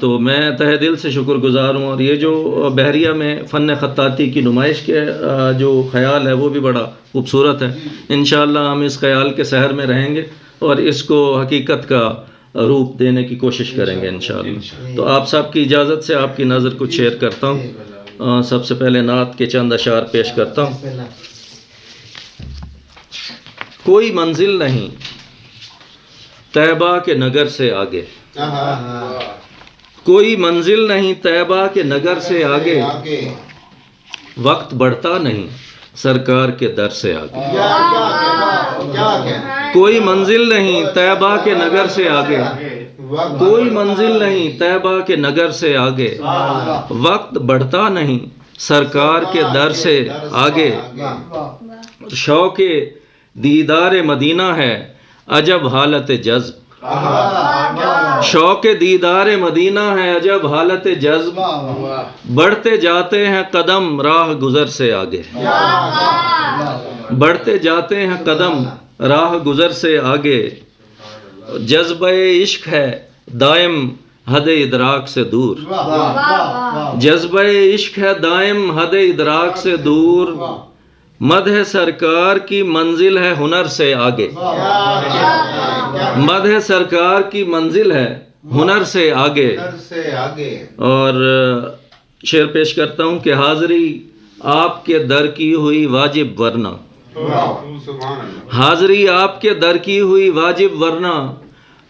تو میں تہ دل سے شکر گزار ہوں. اور یہ جو بحریہ میں فن خطاطی کی نمائش کے جو خیال ہے وہ بھی بڑا خوبصورت ہے. انشاءاللہ ہم اس خیال کے سحر میں رہیں گے اور اس کو حقیقت کا روپ دینے کی کوشش کریں گے انشاءاللہ. تو آپ سب کی اجازت سے آپ کی نظر کچھ شیئر کرتا ہوں. سب سے پہلے نعت کے چند اشعار پیش کرتا ہوں. کوئی منزل نہیں طیبہ کے نگر سے آگے، کوئی منزل نہیں طیبہ کے نگر سے آگے، وقت بڑھتا نہیں سرکار کے در سے آگے. کوئی منزل نہیں طیبہ کے نگر سے آگے، کوئی منزل نہیں طیبہ کے نگر سے آگے، وقت بڑھتا نہیں سرکار کے در سے آگے. شوق دیدار مدینہ ہے عجب حالت جذب، شوق دیدار مدینہ ہے عجب حالت جذب، بڑھتے جاتے ہیں قدم راہ گزر سے آگے، بڑھتے جاتے ہیں قدم راہ گزر سے آگے. جذبہ عشق ہے دائم حد ادراک سے دور، جذبہ عشق ہے دائم حد ادراک سے دور، مدح سرکار کی منزل ہے ہنر سے آگے، مدح سرکار کی منزل ہے ہنر سے آگے. اور شعر پیش کرتا ہوں کہ حاضری آپ کے در کی ہوئی واجب ورنہ، حاضری آپ کے در کی ہوئی واجب ورنہ،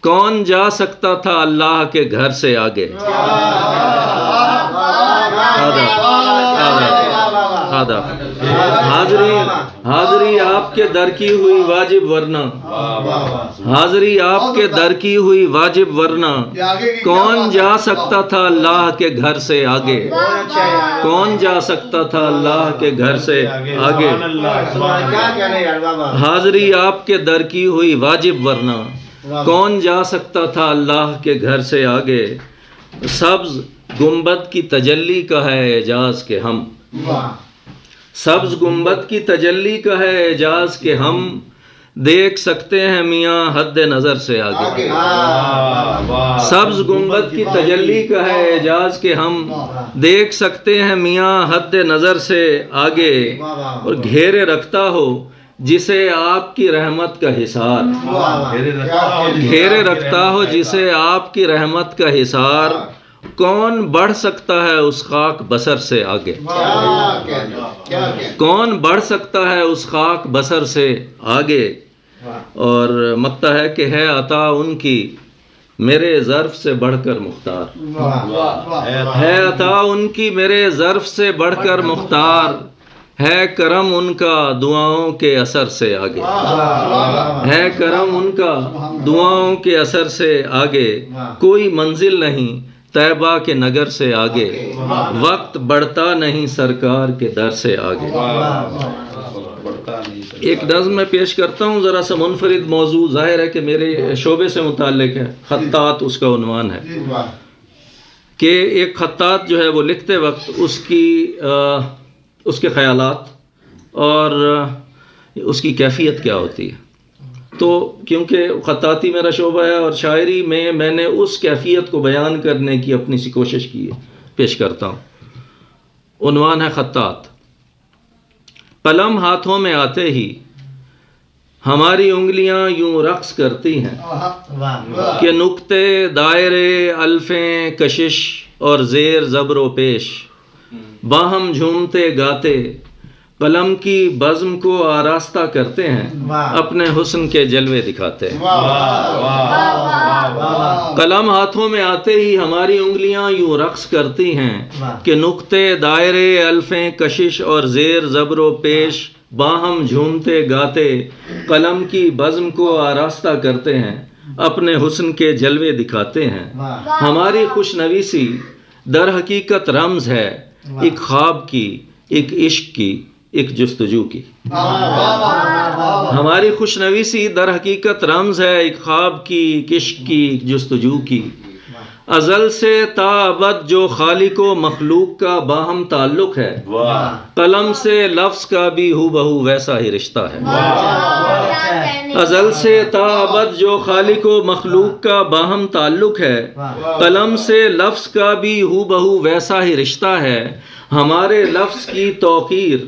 کون جا سکتا تھا اللہ کے گھر سے آگے. حاضری آپ کے در کی ہوئی واجب ورنہ، حاضری آپ کے در کی ہوئی واجب ورنہ، کون جا سکتا تھا اللہ کے گھر سے آگے، کون جا سکتا تھا اللہ کے گھر سے آگے. حاضری آپ کے در کی ہوئی واجب ورنہ، کون جا سکتا تھا اللہ کے گھر سے آگے. سبز گنبد کی تجلی کا ہے اعجاز کہ ہم، سبز گنبد کی تجلی کا ہے اعجاز کہ ہم دیکھ سکتے ہیں میاں حد نظر سے آگے. سبز گنبد کی تجلی کا ہے اعجاز کہ ہم دیکھ سکتے ہیں میاں حد نظر سے آگے. اور گھیرے رکھتا ہو جسے آپ کی رحمت کا حصار، گھیرے رکھتا ہو جسے آپ کی رحمت کا حصار، کون بڑھ سکتا ہے اس خاک بسر سے آگے، کون بڑھ سکتا ہے اس خاک بسر سے آگے. اور مقطع ہے کہ ہے عطا ان کی میرے ظرف سے بڑھ کر مختار، ہے عطا ان کی میرے ظرف سے بڑھ کر مختار، ہے کرم ان کا دعاؤں کے اثر سے آگے، ہے کرم ان کا دعاؤں کے اثر سے آگے. کوئی منزل نہیں طیبہ کے نگر سے آگے، وقت بڑھتا نہیں سرکار کے در سے آگے. ایک نظم میں پیش کرتا ہوں، ذرا سا منفرد موضوع، ظاہر ہے کہ میرے شعبے سے متعلق ہے، خطاط اس کا عنوان ہے کہ ایک خطاط جو ہے وہ لکھتے وقت اس کے خیالات اور اس کی کیفیت کیا ہوتی ہے. تو کیونکہ خطاطی میرا شعبہ ہے اور شاعری میں میں نے اس کیفیت کو بیان کرنے کی اپنی سی کوشش کی ہے، پیش کرتا ہوں. عنوان ہے خطاط. قلم ہاتھوں میں آتے ہی ہماری انگلیاں یوں رقص کرتی ہیں کہ نقطے دائرے الفیں کشش اور زیر زبر و پیش، باہم جھومتے گاتے قلم کی بزم کو آراستہ کرتے ہیں، اپنے حسن کے جلوے دکھاتے ہیں. قلم ہاتھوں میں آتے ہی ہماری انگلیاں یوں رقص کرتی ہیں کہ نقطے دائرے الفیں کشش اور زیر زبر و پیش، باہم جھومتے گاتے قلم کی بزم کو آراستہ کرتے ہیں، اپنے حسن کے جلوے دکھاتے ہیں. ہماری خوش نویسی در حقیقت رمز ہے ایک خواب کی، ایک عشق کی، ایک جستجو کی. ہماری خوش نویسی در حقیقت رمز ہے ایک خواب کی، ایک عشق کی، ایک جستجو کی. ازل سے تا ابد جو خالق و مخلوق کا باہم تعلق ہے، قلم سے لفظ کا بھی ہو بہو ویسا ہی رشتہ ہے۔ ازل سے تا ابد جو خالق و مخلوق کا باہم تعلق ہے، قلم سے لفظ کا بھی ہو بہو ویسا ہی رشتہ ہے۔ ہمارے لفظ کی توقیر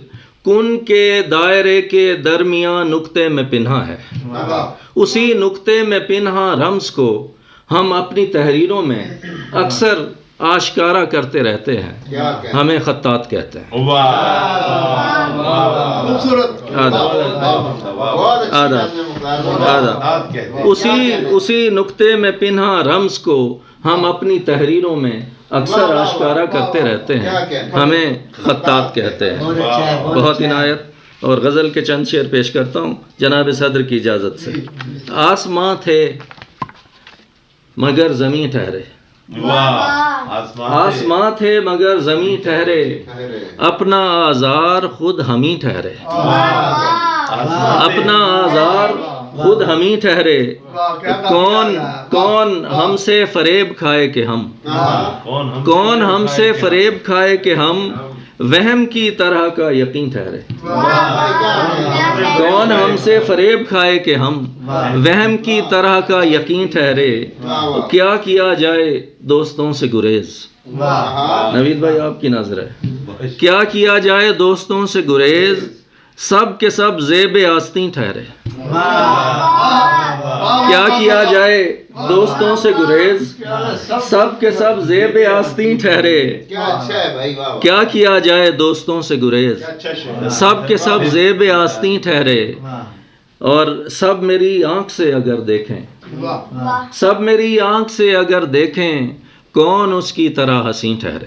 کن کے دائرے کے درمیان نقطے میں پنہا ہے، اسی نقطے میں پنہا رمز کو ہم اپنی تحریروں میں اکثر آشکارا کرتے رہتے ہیں، ہمیں خطاط کہتے ہیں۔ اسی نقطے میں پنہا رمز کو ہم اپنی تحریروں میں اکثر آشکارا کرتے رہتے ہیں، ہمیں خطاط کہتے ہیں۔ بہت عنایت اور غزل کے چند شعر پیش کرتا ہوں جناب صدر کی اجازت سے۔ آسماں تھے مگر زمیں ٹھہرے، آسماں تھے مگر زمیں ٹھہرے، اپنا آزار خود ہم ہی ٹھہرے، اپنا آزار خود ہم ہی ٹھہرے، کون ہم سے فریب کھائے کہ ہم، کون ہم سے فریب کھائے کہ ہم وہم کی طرح کا یقین ٹھہرے، کون ہم سے فریب کھائے کہ ہم وہم کی طرح کا یقین ٹھہرے، کیا کیا جائے دوستوں سے گریز۔ نوید بھائی آپ کی نظر ہے، کیا کیا جائے دوستوں سے گریز، سب کے سب زیب آستین ٹھہرے، کیا کیا جائے دوستوں سے گریز، سب کے سب زیب آستین ٹھہرے، کیا کیا جائے دوستوں سے گریز، سب کے سب زیب آستین ٹھہرے، اور سب میری آنکھ سے اگر دیکھیں، سب میری آنکھ سے اگر دیکھیں، کون اس کی طرح حسین ٹھہرے،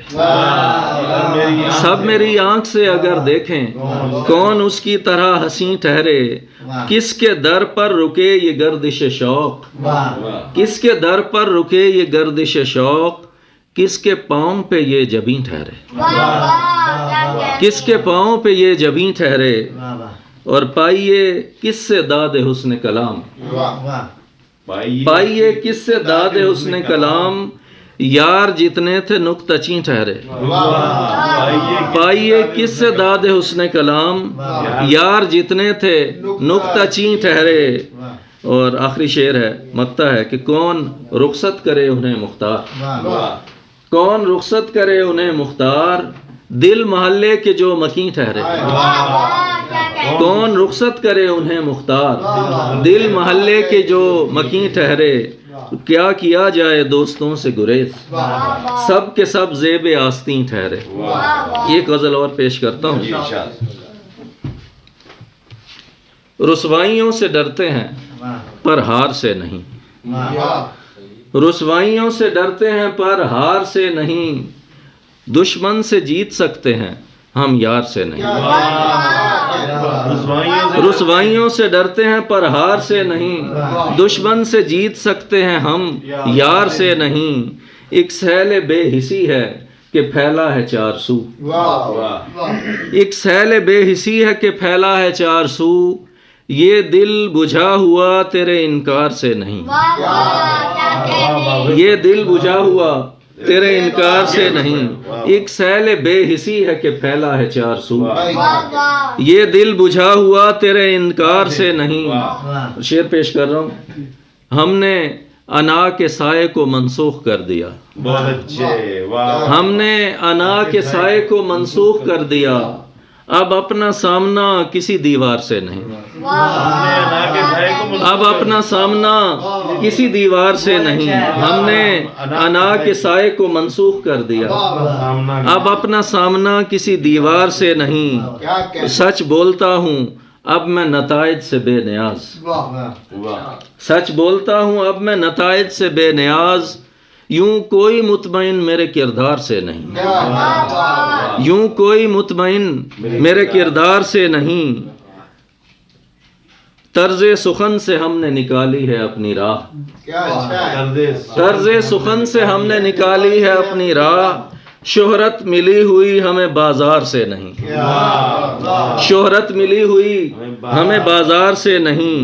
سب میری آنکھ سے اگر دیکھیں، کون اس کی طرح حسین ٹھہرے، کس کے در پر رکے یہ گردش شوق، کس کے در پر رکے یہ گردش شوق، کس کے پاؤں پہ یہ جبیں ٹھہرے، کس کے پاؤں پہ یہ جبیں ٹھہرے، اور پائیے کس سے داد حسن کلام، پائیے کس سے داد حسن کلام، یار جتنے تھے نکتہ چین ٹھہرے، پائیے کس سے داد حسن کلام، یار جتنے تھے نکتہ چین ٹھہرے، اور آخری شعر ہے، مقطع ہے کہ کون رخصت کرے انہیں مختار، کون رخصت کرے انہیں مختار، دل محلے کے جو مکین ٹھہرے، کون رخصت کرے انہیں مختار، دل محلے کے جو مکین ٹھہرے، کیا کیا جائے دوستوں سے گریز، سب کے سب زیب آستین ٹھہرے۔ ایک غزل اور پیش کرتا ہوں۔ رسوائیوں سے ڈرتے ہیں پر ہار سے نہیں، رسوائیوں سے ڈرتے ہیں پر ہار سے نہیں، دشمن سے جیت سکتے ہیں ہم یار سے نہیں، رسوائیوں سے ڈرتے ہیں پر ہار سے نہیں، دشمن سے جیت سکتے ہیں ہم یار سے نہیں، ایک سیل بے حسی ہے کہ پھیلا ہے چار سو، ایک سیل بے حسی ہے کہ پھیلا ہے چار سو، یہ دل بجھا ہوا تیرے انکار سے نہیں، یہ دل بجھا ہوا تیرے انکار سے نہیں، ایک سیل بے حسی ہے کہ پھیلا ہے چار سو، یہ دل بجھا ہوا تیرے انکار سے نہیں۔ شعر پیش کر رہا ہوں۔ ہم نے انا کے سائے کو منسوخ کر دیا، ہم نے انا کے سائے کو منسوخ کر دیا، اب اپنا سامنا کسی دیوار سے نہیں، اب اپنا سامنا کسی دیوار سے نہیں، ہم نے انا کے سائے کو منسوخ کر دیا، اب اپنا سامنا کسی دیوار سے نہیں، سچ بولتا ہوں اب میں نتائج سے بے نیاز، سچ بولتا ہوں اب میں نتائج سے بے نیاز، یوں کوئی مطمئن میرے کردار سے نہیں، یوں کوئی مطمئن میرے کردار سے نہیں، طرز سخن سے ہم نے نکالی ہے اپنی راہ، طرز سخن سے ہم نے نکالی ہے اپنی راہ، شہرت ملی ہوئی ہمیں بازار سے نہیں، شہرت ملی ہوئی ہمیں بازار سے نہیں،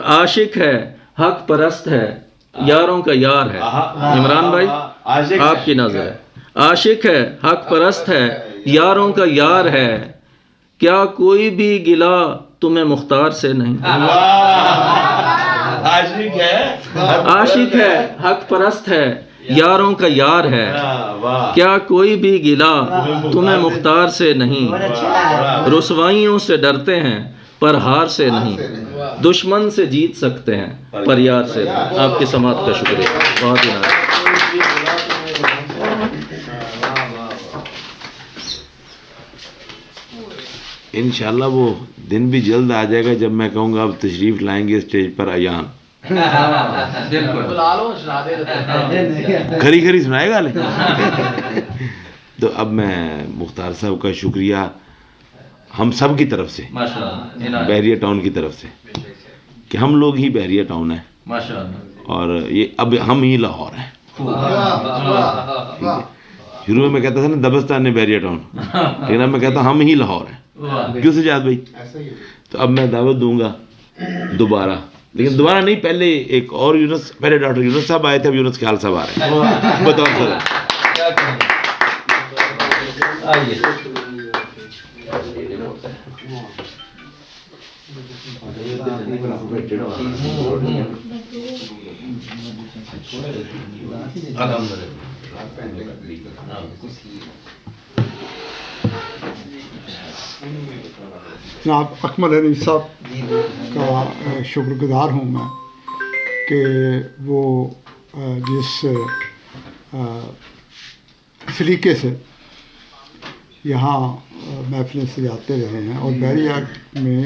عاشق ہے حق پرست ہے یاروں کا یار ہے۔ عمران بھائی آپ کی نظر ہے، عاشق ہے، حق پرست ہے، یاروں کا یار ہے، کیا کوئی بھی گلا تمہیں مختار سے نہیں؟ عاشق ہے، حق پرست ہے، یاروں کا یار ہے، کیا کوئی بھی گلا تمہیں مختار سے نہیں؟ رسوائیوں سے ڈرتے ہیں پر ہار سے نہیں، دشمن سے جیت سکتے ہیں پر یار سے نہیں۔ آپ کی سماعت کا شکریہ، بہت ہی نازک۔ انشاءاللہ وہ دن بھی جلد آ جائے گا جب میں کہوں گا اب تشریف لائیں گے اسٹیج پر ایان، کھری کھری سنائے گا تو اب میں مختار صاحب کا شکریہ ہم سب کی طرف سے، بحریہ ٹاؤن کی طرف سے، کہ ہم لوگ ہی بحریہ ٹاؤن ہیں اور یہ اب ہم ہی لاہور ہیں۔ شروع میں کہتا تھا نا دبستان نے بحریہ ٹاؤن، لیکن اب میں کہتا ہوں ہم ہی لاہور ہیں۔ کیوں سجاد بھائی؟ تو اب میں دعوت دوں گا دوبارہ، لیکن دوبارہ نہیں، پہلے ایک اور یونس، پہلے ڈاکٹر یونس صاحب آئے تھے، اب یونس خیال صاحب آ رہے ہیں بطور صدر۔ جناب اکمل علی صاحب کا شکر گزار ہوں میں کہ وہ جس سلیقے سے یہاں محفلیں سجاتے رہے ہیں اور بحریہ میں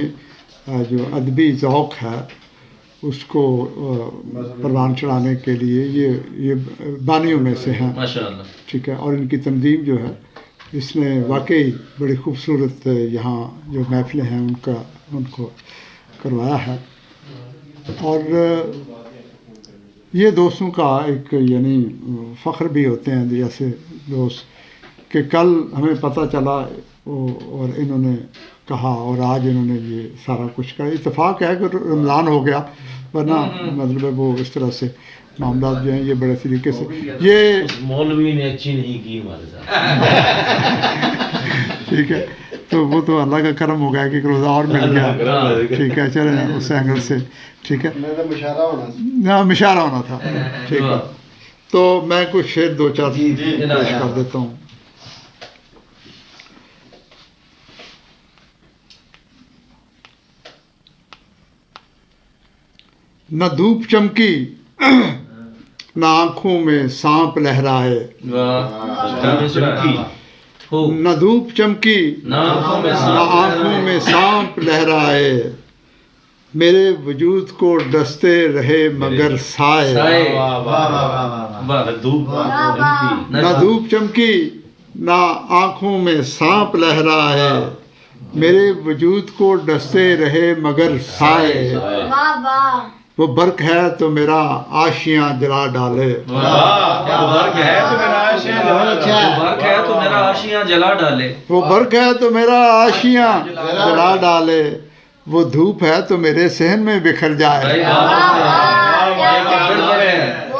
جو ادبی ذوق ہے اس کو پروان چڑھانے کے لیے یہ بانیوں میں سے ہیں، ٹھیک ہے، اور ان کی تنظیم جو ہے اس نے واقعی بڑی خوبصورت یہاں جو محفلیں ہیں ان کو کروایا ہے، اور یہ دوستوں کا ایک یعنی فخر بھی ہوتے ہیں جیسے دوست کہ کل ہمیں پتہ چلا اور انہوں نے کہا اور آج انہوں نے یہ سارا کچھ کہا۔ اتفاق ہے کہ رمضان ہو گیا، ورنہ مطلب وہ اس طرح سے معاملات جو ہیں یہ بڑے طریقے سے یہ مولوی نے اچھی نہیں کی ہمارے ساتھ، ٹھیک ہے، تو وہ تو اللہ کا کرم ہو گیا کہ ایک روزہ اور مل گیا، ٹھیک ہے، چلیں اس اینگل سے، ٹھیک ہے، مشارہ ہونا تھا، ٹھیک ہے۔ تو میں کچھ شعر دو چار پیش کر دیتا ہوں۔ نہ دھوپ چمکی نہ آنکھوں میں سانپ لہرائے، نہ دھوپ چمکی نہ آنکھوں میں سانپ لہرائے، میرے وجود کو ڈستے رہے مگر سائے، نہ دھوپ چمکی نہ آنکھوں میں سانپ لہرائے، میرے وجود کو ڈستے رہے مگر سائے، وہ برق ہے تو میرا آشیاں جلا ڈالے، وہ برق ہے تو میرا آشیاں جلا ڈالے، وہ برق ہے تو میرا آشیاں جلا ڈالے، وہ دھوپ ہے تو میرے صحن میں بکھر جائے،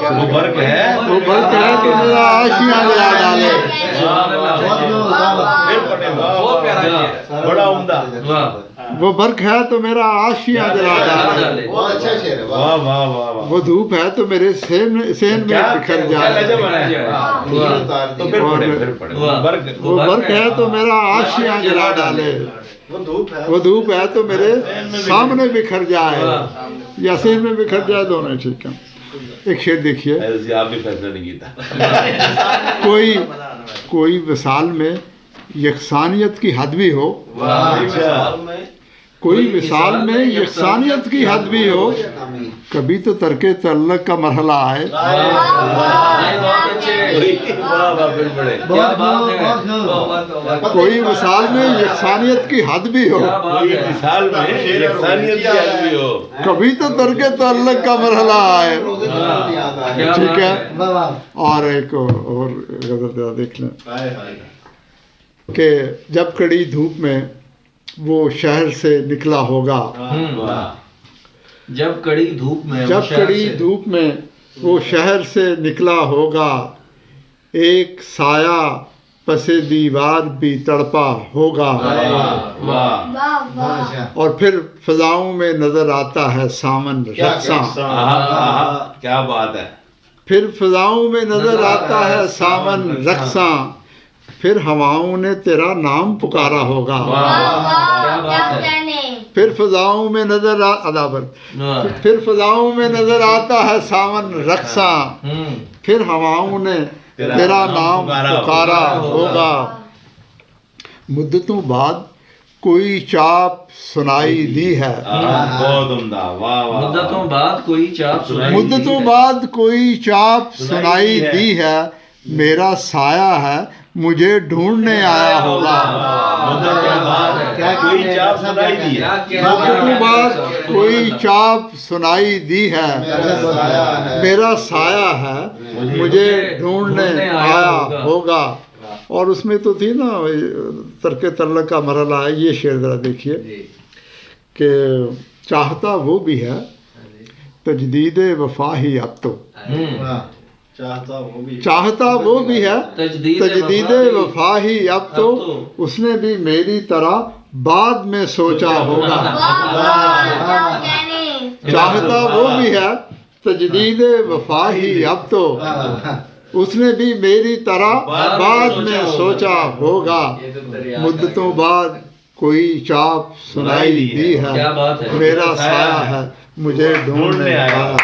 وہ برق ہے تو میرا آشیاں جلا ڈالے، بڑا عمدہ، وہ برق ہے تو میرا آشیاں جلا ڈالے، وہ دھوپ ہے تو میرے صحن میں بکھر جائے، وہ برق ہے تو میرا آشیاں جلا ڈالے، وہ دھوپ ہے تو میرے سامنے بکھر جائے یا صحن میں بکھر جائے، دونوں ٹھیک ہے۔ ایک شعر دیکھیے، آپ بھی فیصلہ نہیں کیتا، کوئی وصال میں یکسانیت کی حد بھی ہو، کوئی وصال میں یکسانیت کی حد بھی ہو، کبھی تو ترک تعلق کا مرحلہ آئے، کوئی وصال میں یکسانیت کی حد بھی ہو، کبھی تو ترک تعلق کا مرحلہ آئے، ٹھیک ہے۔ اور ایک اور غزل دیکھ لیں کہ جب کڑی دھوپ میں وہ شہر سے نکلا ہوگا، جب کڑی دھوپ میں وہ شہر سے نکلا ہوگا، ایک سایہ پس دیوار بھی تڑپا ہوگا. واہ واہ. اور پھر فضاؤں میں نظر آتا ہے سامن رقصاں. کیا بات ہے. پھر فضاؤں میں نظر آتا ہے سامن رقصاں. پھر ہواؤں نے تیرا نام پکارا ہوگا. کیا کہنے. پھر فضاؤں میں نظر پھر فضاؤں میں نظر آتا ہے سامن رقصاں. پھر ہواؤں نے تیرا نام پکارا ہوگا. مدتوں بعد کوئی چاپ سنائی دی ہے. بہت عمدہ. واہ واہ. مدتوں بعد کوئی چاپ سنائی مدتوں بعد کوئی چاپ سنائی دی ہے. میرا سایہ ہے مجھے ڈھونڈنے آیا ہوگا. کوئی چاپ سنائی دی ہے. مدتوں بعد کوئی چاپ سنائی دی ہے. میرا سایہ ہے مجھے ڈھونڈنے آیا ہوگا. اور اس میں تو تھی نا ترک تعلق کا مرحلہ ہے. یہ شعر ذرا دیکھیے کہ چاہتا وہ بھی ہے تجدید وفا ہی اب تو. چاہتا وہ بھی ہے تجدید وفا ہی اب تو. اس نے بھی میری طرح بعد میں سوچا ہوگا. چاہتا وہ بھی ہے تجدید وفا ہی اب تو. اس نے بھی میری طرح بعد میں سوچا ہوگا. مدتوں بعد کوئی چاپ سنائی دی ہے. میرا سایہ ہے مجھے ڈھونڈنے آیا.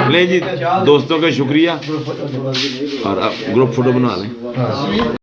لیں جی دوستوں کا شکریہ. اور آپ گروپ فوٹو بنا لیں.